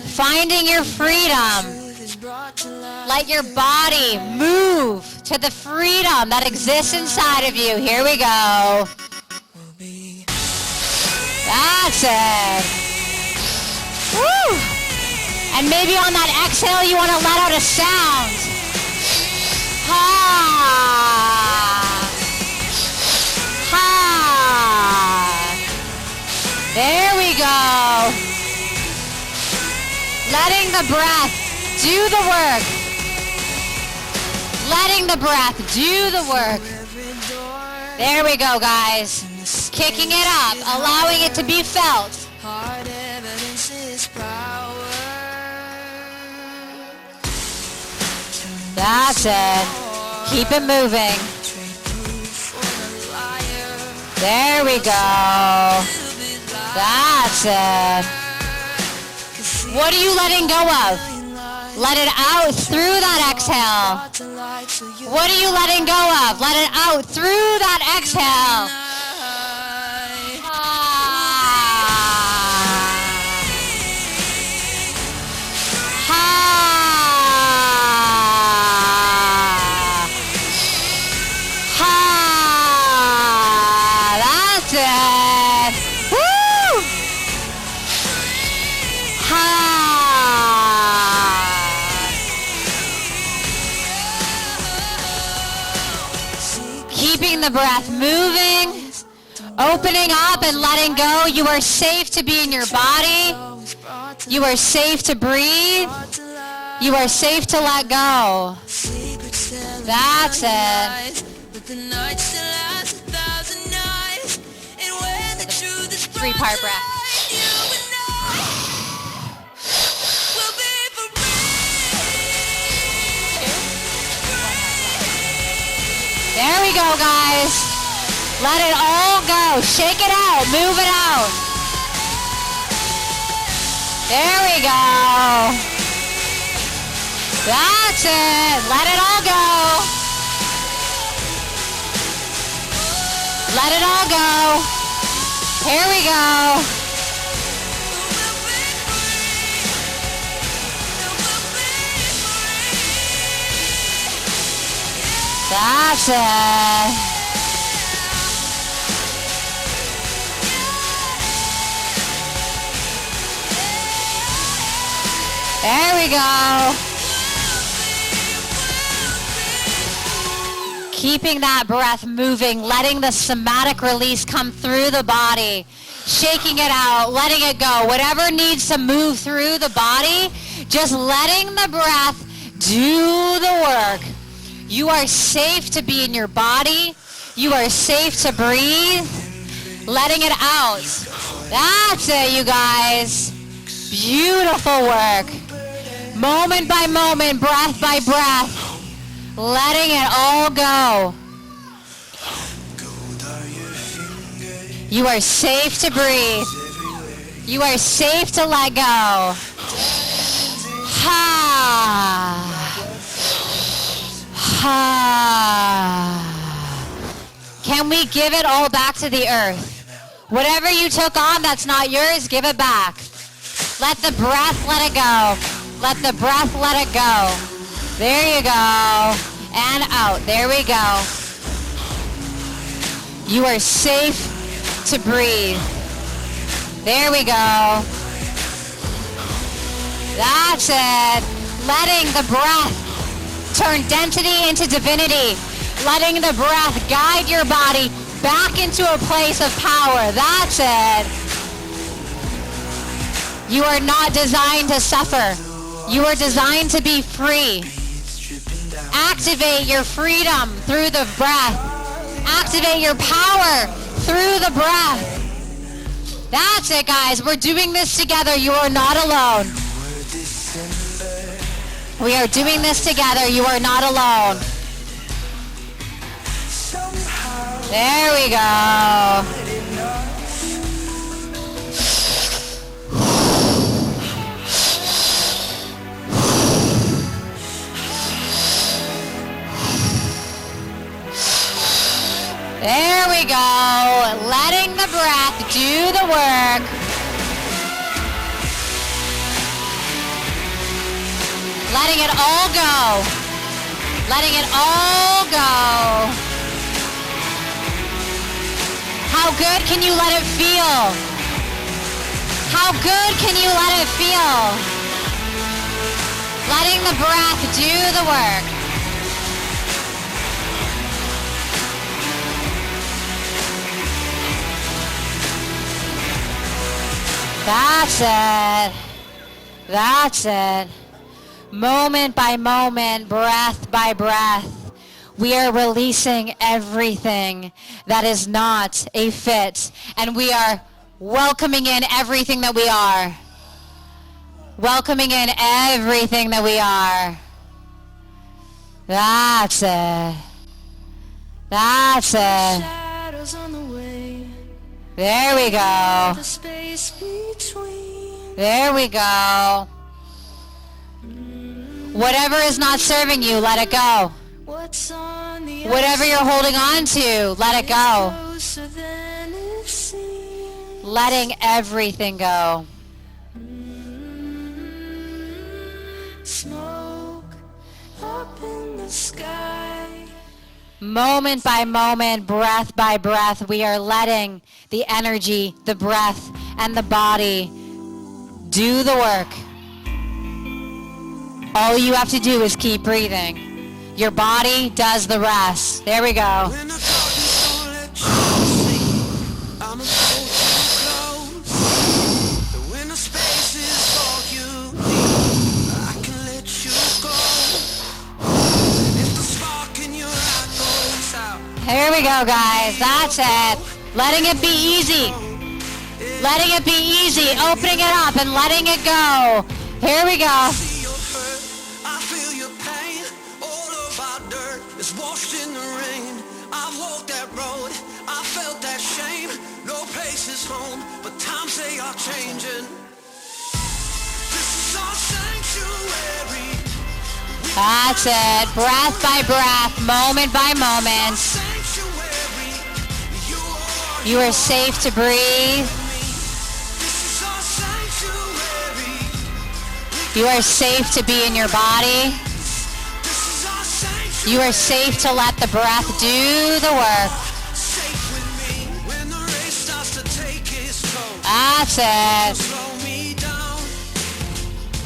Finding your freedom. Let your body move to the freedom that exists inside of you. Here we go. That's it. Woo! And maybe on that exhale, you want to let out a sound. Ha! Ha! There we go. Letting the breath do the work. Letting the breath do the work. There we go, guys. Kicking it up, allowing it to be felt. That's it. Keep it moving. There we go. That's it. What are you letting go of? Let it out through that exhale. What are you letting go of? Let it out through that exhale. That's it. Woo! Keeping the breath moving, opening up and letting go. You are safe to be in your body. You are safe to breathe. You are safe to let go. That's it. 3-part breath. There we go, guys. Let it all go. Shake it out. Move it out. There we go. That's it. Let it all go. Let it all go. Here we go. That's it. There we go. Keeping that breath moving, letting the somatic release come through the body, shaking it out, letting it go. Whatever needs to move through the body, just letting the breath do the work. You are safe to be in your body. You are safe to breathe. Letting it out. That's it, you guys. Beautiful work. Moment by moment, breath by breath. Letting it all go. You are safe to breathe. You are safe to let go. Ha. Can we give it all back to the earth? Whatever you took on that's not yours, give it back. Let the breath let it go. Let the breath let it go. There you go. And out. There we go. You are safe to breathe. There we go. That's it. Letting the breath turn density into divinity. Letting the breath guide your body back into a place of power. That's it. You are not designed to suffer. You are designed to be free. Activate your freedom through the breath. Activate your power through the breath. That's it, guys. We're doing this together. You are not alone. We are doing this together. You are not alone. There we go. There we go. Letting the breath do the work. Letting it all go. Letting it all go. How good can you let it feel? How good can you let it feel? Letting the breath do the work. That's it. That's it. Moment by moment, breath by breath, we are releasing everything that is not a fit, and we are welcoming in everything that we are. Welcoming in everything that we are. That's it. That's it. There we go. There we go. Whatever is not serving you, let it go. Whatever you're holding on to, let it go. Letting everything go. Smoke up in the sky. Moment by moment, breath by breath, we are letting the energy, the breath, and the body do the work. All you have to do is keep breathing. Your body does the rest. There we go. When the darkness don't let you see, I'ma hold you close. And when the space is all you need, I can let you go. And if the spark in your eye goes out, Here we go, guys. That's it. Letting it be easy. Letting it be easy. Opening it up and letting it go. Here we go. see your hurt, I feel your pain. All of our dirt is washed in the rain. I've walked that road, I felt that shame. No place is home, but times they are changing. This is our sanctuary. That's it. Breath by breath, moment by moment. Sanctuary. You are safe to breathe. This is our sanctuary. You are safe to be in your body. This is our sanctuary. You are safe to let the breath do the work. Safe with me when the race starts to take its toll. That's it. Slow me down.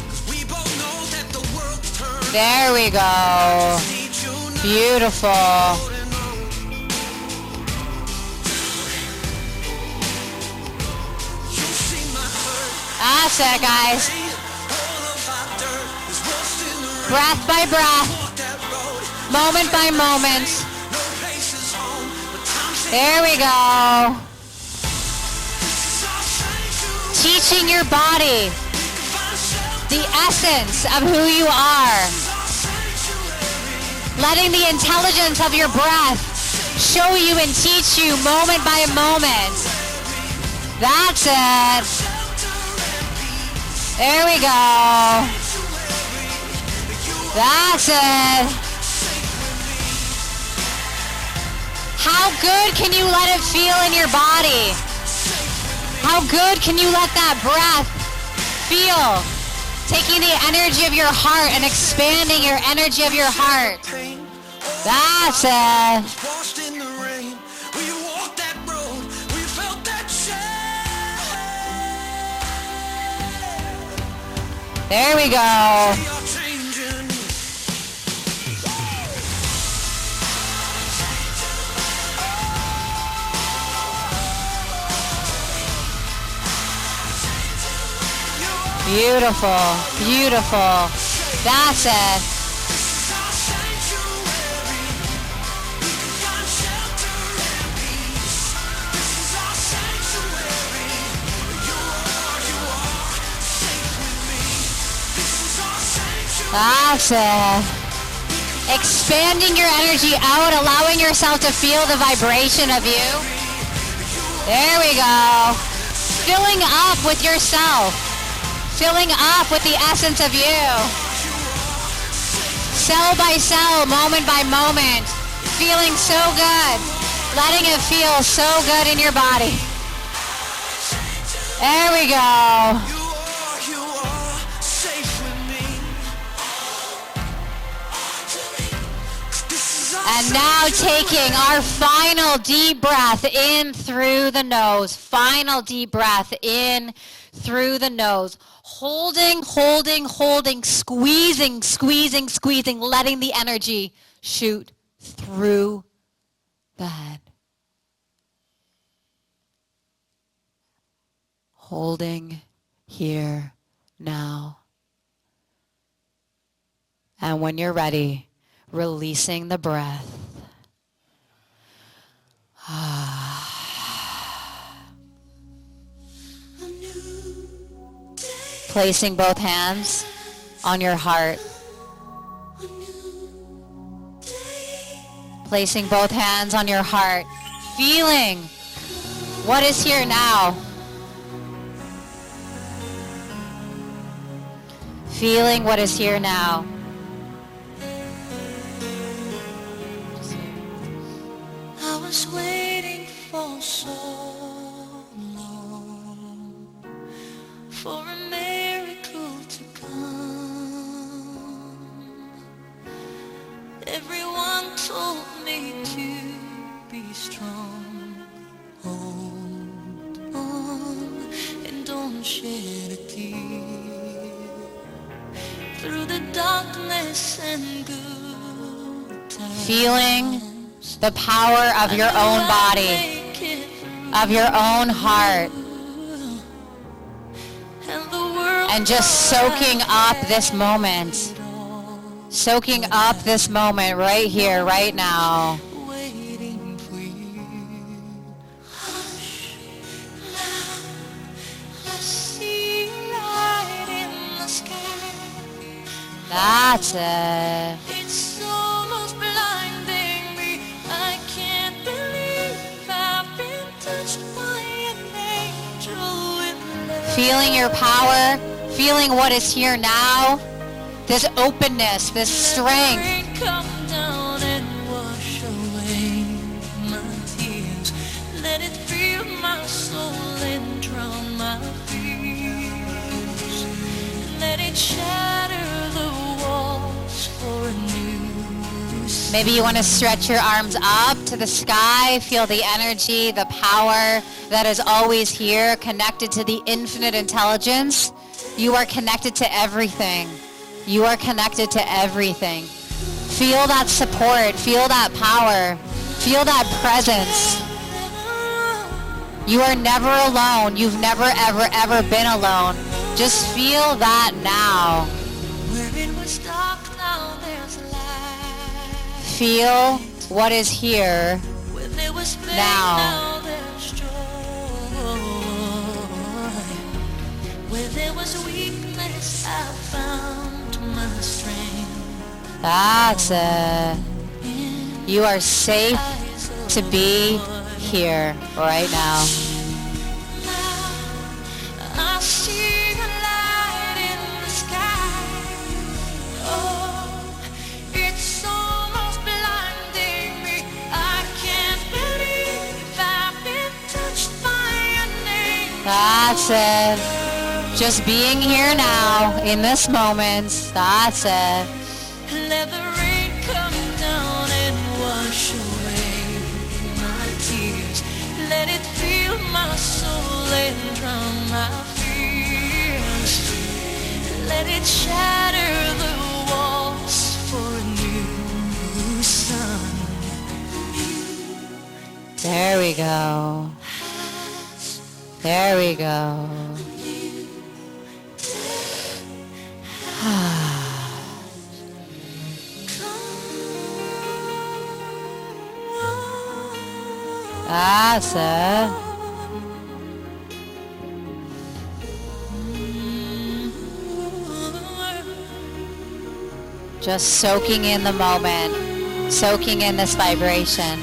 'Cause we both know that the world's turning. There we go. Need you now. Beautiful. Holding on. You see my hurt. That's it, guys. All of our dirt is washed in the rain. Breath by breath, Walk that road. moment by moment. No place is home, but times they There we go. This is our sanctuary. Teaching your body Find shelter. the essence of who you are. This is our sanctuary. Letting the intelligence of your breath show you and teach you moment by moment. That's it. There we go. That's it. How good can you let it feel in your body? How good can you let that breath feel? Taking the energy of your heart and expanding your energy of your heart. Pain. That's it. Washed in the rain. We walked that road. We felt that shame. There we go. We are changing. Beautiful, beautiful. That's it. This is our sanctuary. We can find shelter and peace. This is our sanctuary. You are safe with me. This is our sanctuary. That's it. Expanding your energy out, allowing yourself to feel the vibration of you. There we go. Filling up with yourself. Filling up with the essence of you. Cell by cell, moment by moment. Feeling so good. Letting it feel so good in your body. There we go. You are safe with me. This is our And now taking our final deep breath in through the nose. Final deep breath in through the nose. Holding, holding, holding, squeezing, squeezing, squeezing, letting the energy shoot through the head. Holding here now. And when you're ready, releasing the breath. Placing both hands on your heart. Placing both hands on your heart. Feeling what is here now. Feeling what is here now. was waiting for so long for a miracle to come. Everyone told me to be strong. Hold on and don't shed a tear. Through the darkness and good times. Feeling the power of your own body, of your own heart, and just soaking up this moment. Soaking up this moment right here, right now. Waiting for you. Hush, now I see light in the sky. That's it. It's almost blinding me. I can't believe I've been touched by an angel with love. Feeling your power, feeling what is here now. This openness, this strength. Rain come down and wash away my tears. Let it fill my soul and drown my fears. Let it shatter the walls for a new start. Maybe you want to stretch your arms up to the sky, feel the energy, the power that is always here, connected to the infinite intelligence. You are connected to everything. You are connected to everything. Feel that support, feel that power, feel that presence. You are never alone. You've never, ever, ever been alone. Just feel that now. Where it was dark, now there's light. Feel what is here Where there was pain, now. now there's joy. Where there was weakness, I found my strength. That's it. You are safe to be here right now. Now I see a light in the sky. Oh, it's almost blinding me. I can't believe I've been touched by an angel. That's it. Just being here now in this moment. That's it. Let the rain come down and wash away my tears. Let it fill my soul and drown my fears. Let it shatter the walls for a new sun. There we go. There we go. That's it. Just soaking in the moment, soaking in this vibration.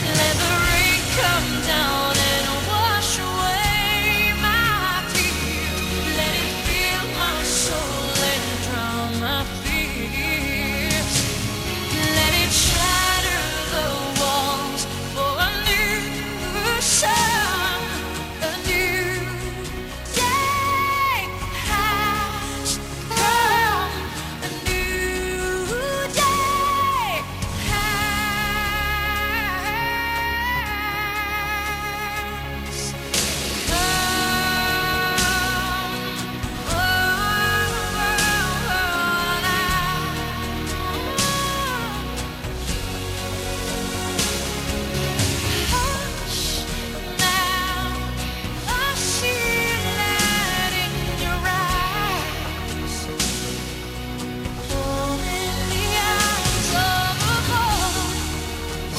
Let the rain come down and wash away my tears. Let it fill my soul and drown my fears. Let it shatter the walls for a new sun. A new day has come. A new day has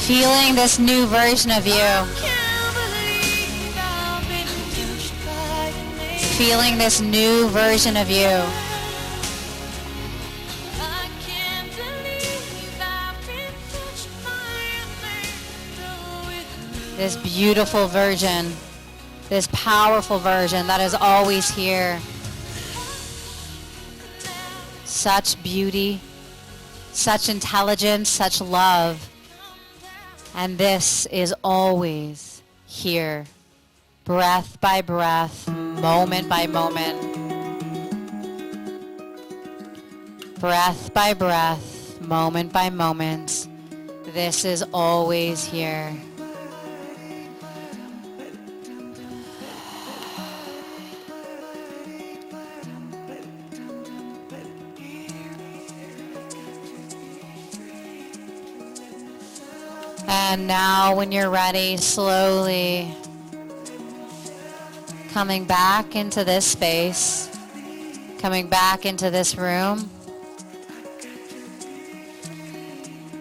Feeling this new version of you. Feeling this new version of you. This beautiful version, this powerful version that is always here. Such beauty, such intelligence, such love. And this is always here, breath by breath, moment by moment. Breath by breath, moment by moment. This is always here. And now when you're ready, slowly coming back into this space, coming back into this room,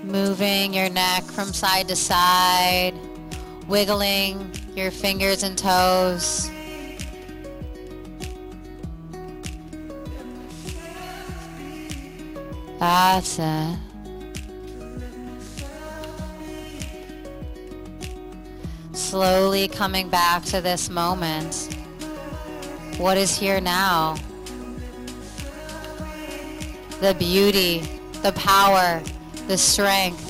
moving your neck from side to side, wiggling your fingers and toes. That's it. Slowly coming back to this moment. What is here now? The beauty, the power, the strength.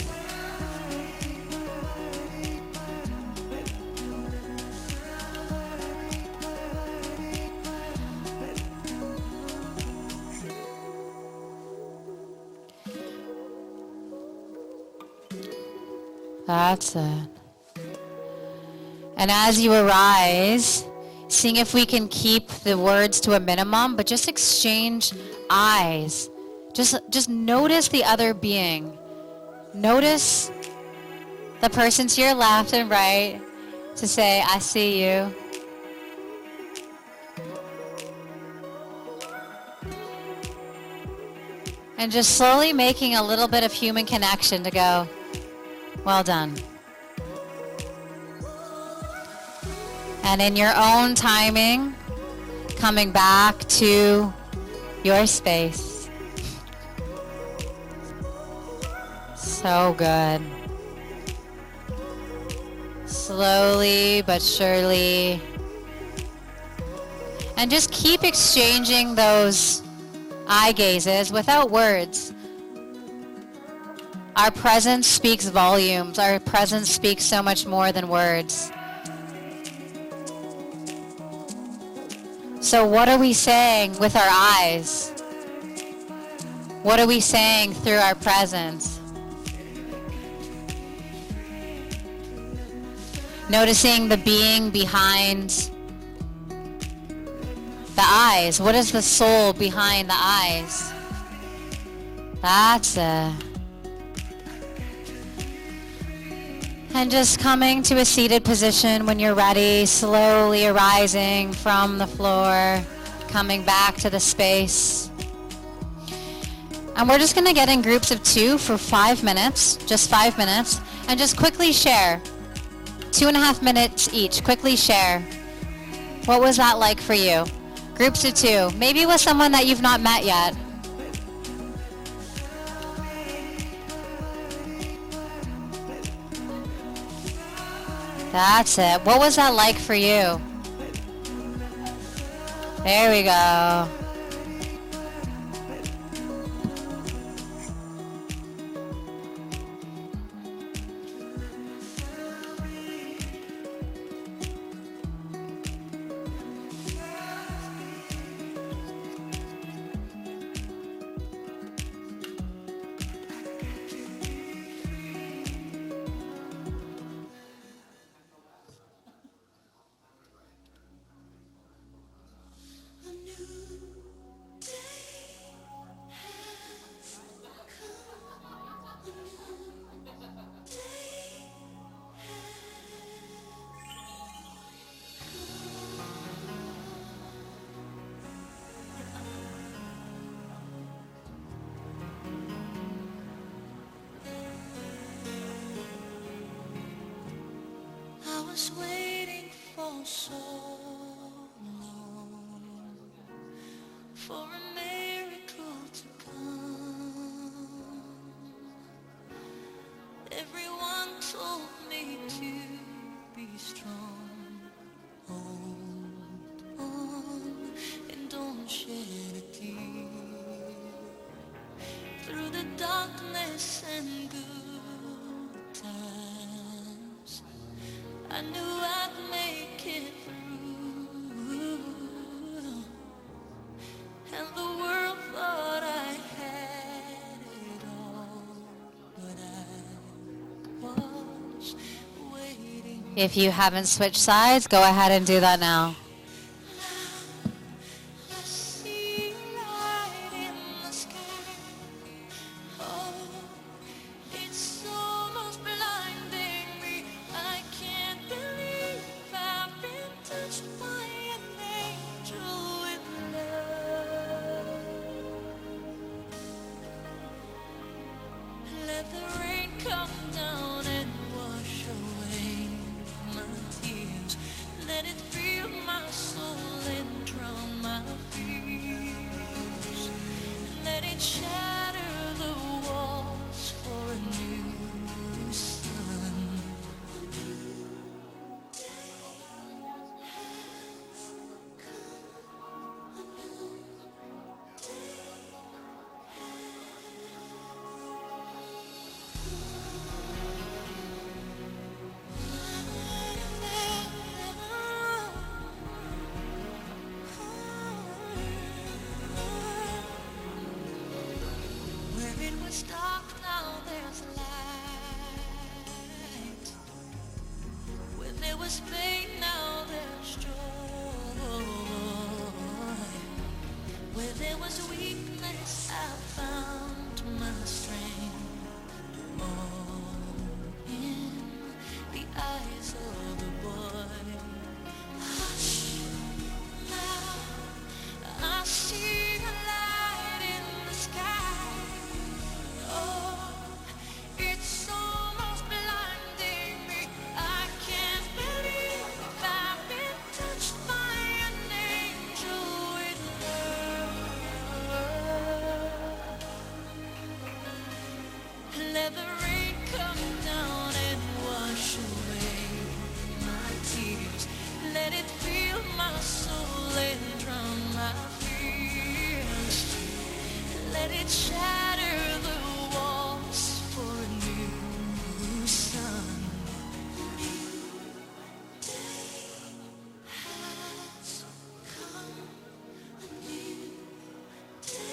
That's it. And as you arise, seeing if we can keep the words to a minimum, but just exchange eyes. Just notice the other being. Notice the person to your left and right to say, I see you. And just slowly making a little bit of human connection to go, well done. And in your own timing, coming back to your space. So good. Slowly but surely. And just keep exchanging those eye gazes without words. Our presence speaks volumes. Our presence speaks so much more than words. So what are we saying with our eyes? What are we saying through our presence? Noticing the being behind the eyes. What is the soul behind the eyes? That's it. And just coming to a seated position when you're ready, slowly arising from the floor, coming back to the space. And we're just going to get in groups of 2 for 5 minutes, just 5 minutes, and just quickly share. 2.5 minutes each, quickly share. What was that like for you? Groups of 2, maybe with someone that you've not met yet. That's it. What was that like for you? There we go. I was waiting for so long for a miracle to come. Everyone told me to be strong. Hold on and don't shed a tear. Through the darkness I knew I'd make it through, and the world thought I had it all, but I was waiting. If you haven't switched sides, go ahead and do that now. I see light in the sky. Oh, it's almost blinding me. I can't believe I've been touched by an angel with love. Let the rain come down and wash away my tears. Let it fill my soul and drown my fears. Let it shatter the walls for a new sun. Where it was dark, now there's light. Where there was pain, now there's joy. Where there was weakness, I found my strength. All in the eyes of the boy. Hush, now I see a light in the sky. Oh, it's almost blinding me. I can't believe I've been touched by an angel with love. Let the rain come down and wash away my tears. Let it fill my soul and drown my fears. Let it shatter the walls for a new sun. A new day has come. A new day has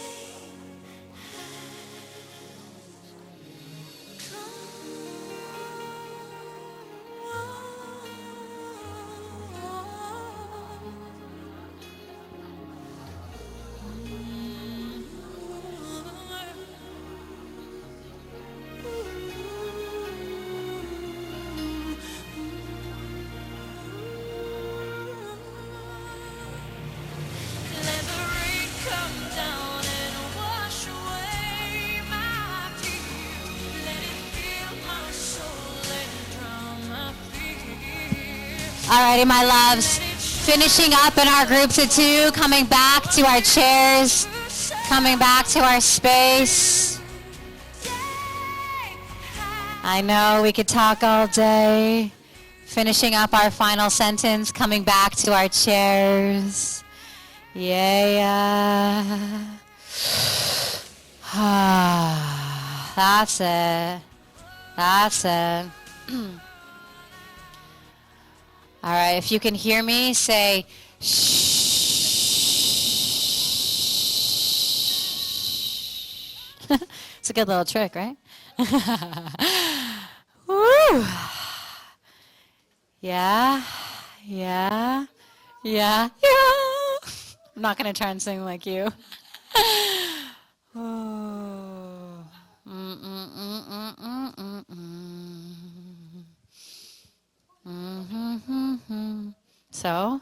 Let the rain come down and wash away my tears. Let it fill my soul and drown my fears. Alrighty, my loves. Finishing up in our groups of two, coming back to our chairs, coming back to our space. I know we could talk all day. Finishing up our final sentence, coming back to our chairs. Yeah. That's it. That's it. All right, if you can hear me, say shh. It's a good little trick, right? Woo. Yeah. I'm not going to try and sing like you. Oh. So,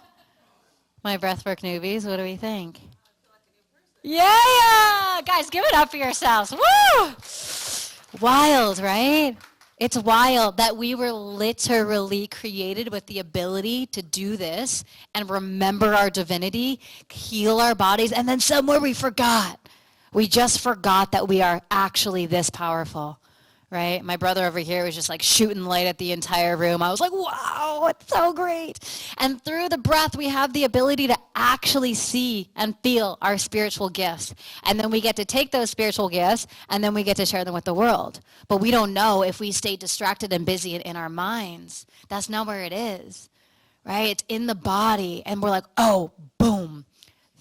my breathwork newbies, what do we think? Yeah! Guys, give it up for yourselves. Woo! Wild, right? It's wild that we were literally created with the ability to do this and remember our divinity, heal our bodies, and then somewhere we forgot. We just forgot that we are actually this powerful, right? My brother over here was just like shooting light at the entire room. I was like, wow, it's so great. And through the breath, we have the ability to actually see and feel our spiritual gifts. And then we get to take those spiritual gifts and then we get to share them with the world. But we don't know if we stay distracted and busy in our minds. That's not where it is, right? It's in the body. And we're like, oh, boom,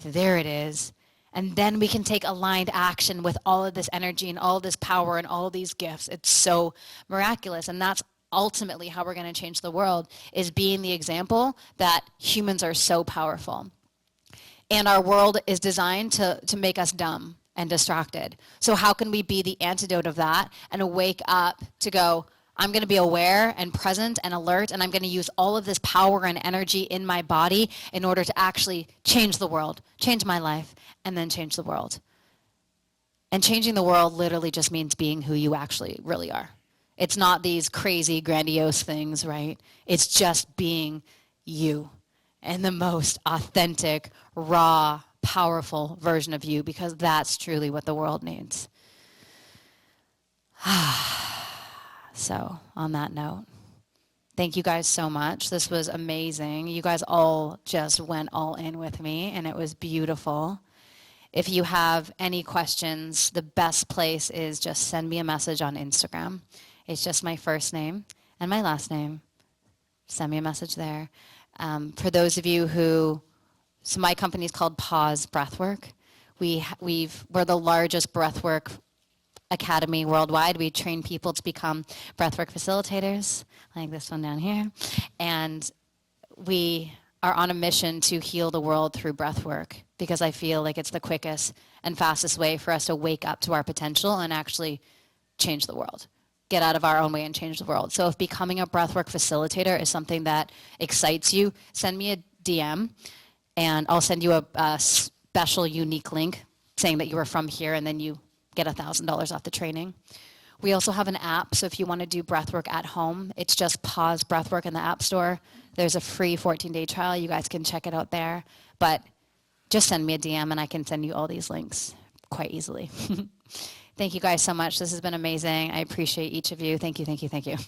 there it is. And then we can take aligned action with all of this energy and all this power and all these gifts. It's so miraculous. And that's ultimately how we're going to change the world, is being the example that humans are so powerful. And our world is designed to make us dumb and distracted. So how can we be the antidote of that and wake up to go, I'm going to be aware and present and alert, and I'm going to use all of this power and energy in my body in order to actually change the world, change my life, and then change the world. And changing the world literally just means being who you actually really are. It's not these crazy, grandiose things, right? It's just being you and the most authentic, raw, powerful version of you, because that's truly what the world needs. So, on that note, thank you guys so much. This was amazing. You guys all just went all in with me, and it was beautiful. If you have any questions, the best place is just send me a message on Instagram. It's just my first name and my last name. Send me a message there. For those of you who, so my company is called Pause Breathwork. We're the largest breathwork academy worldwide. We train people to become breathwork facilitators, like this one down here. And we are on a mission to heal the world through breathwork, because I feel like it's the quickest and fastest way for us to wake up to our potential and actually change the world. Get out of our own way and change the world. So if becoming a breathwork facilitator is something that excites you, send me a DM and I'll send you a special unique link saying that you were from here, and then you get $1,000 off the training. We also have an app, so if you want to do breathwork at home, it's just Pause Breathwork in the App Store. There's a free 14-day trial. You guys can check it out there. But just send me a DM and I can send you all these links quite easily. Thank you guys so much. This has been amazing. I appreciate each of you. Thank you, thank you, thank you.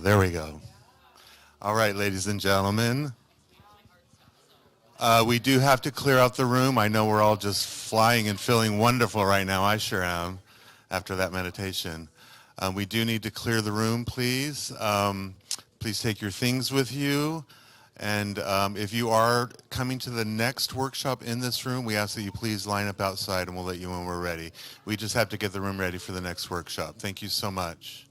There we go. All right, ladies and gentlemen. We do have to clear out the room. I know we're all just flying and feeling wonderful right now. I sure am after that meditation. We do need to clear the room, please. Please take your things with you. And if you are coming to the next workshop in this room, we ask that you please line up outside and we'll let you in when we're ready. We just have to get the room ready for the next workshop. Thank you so much.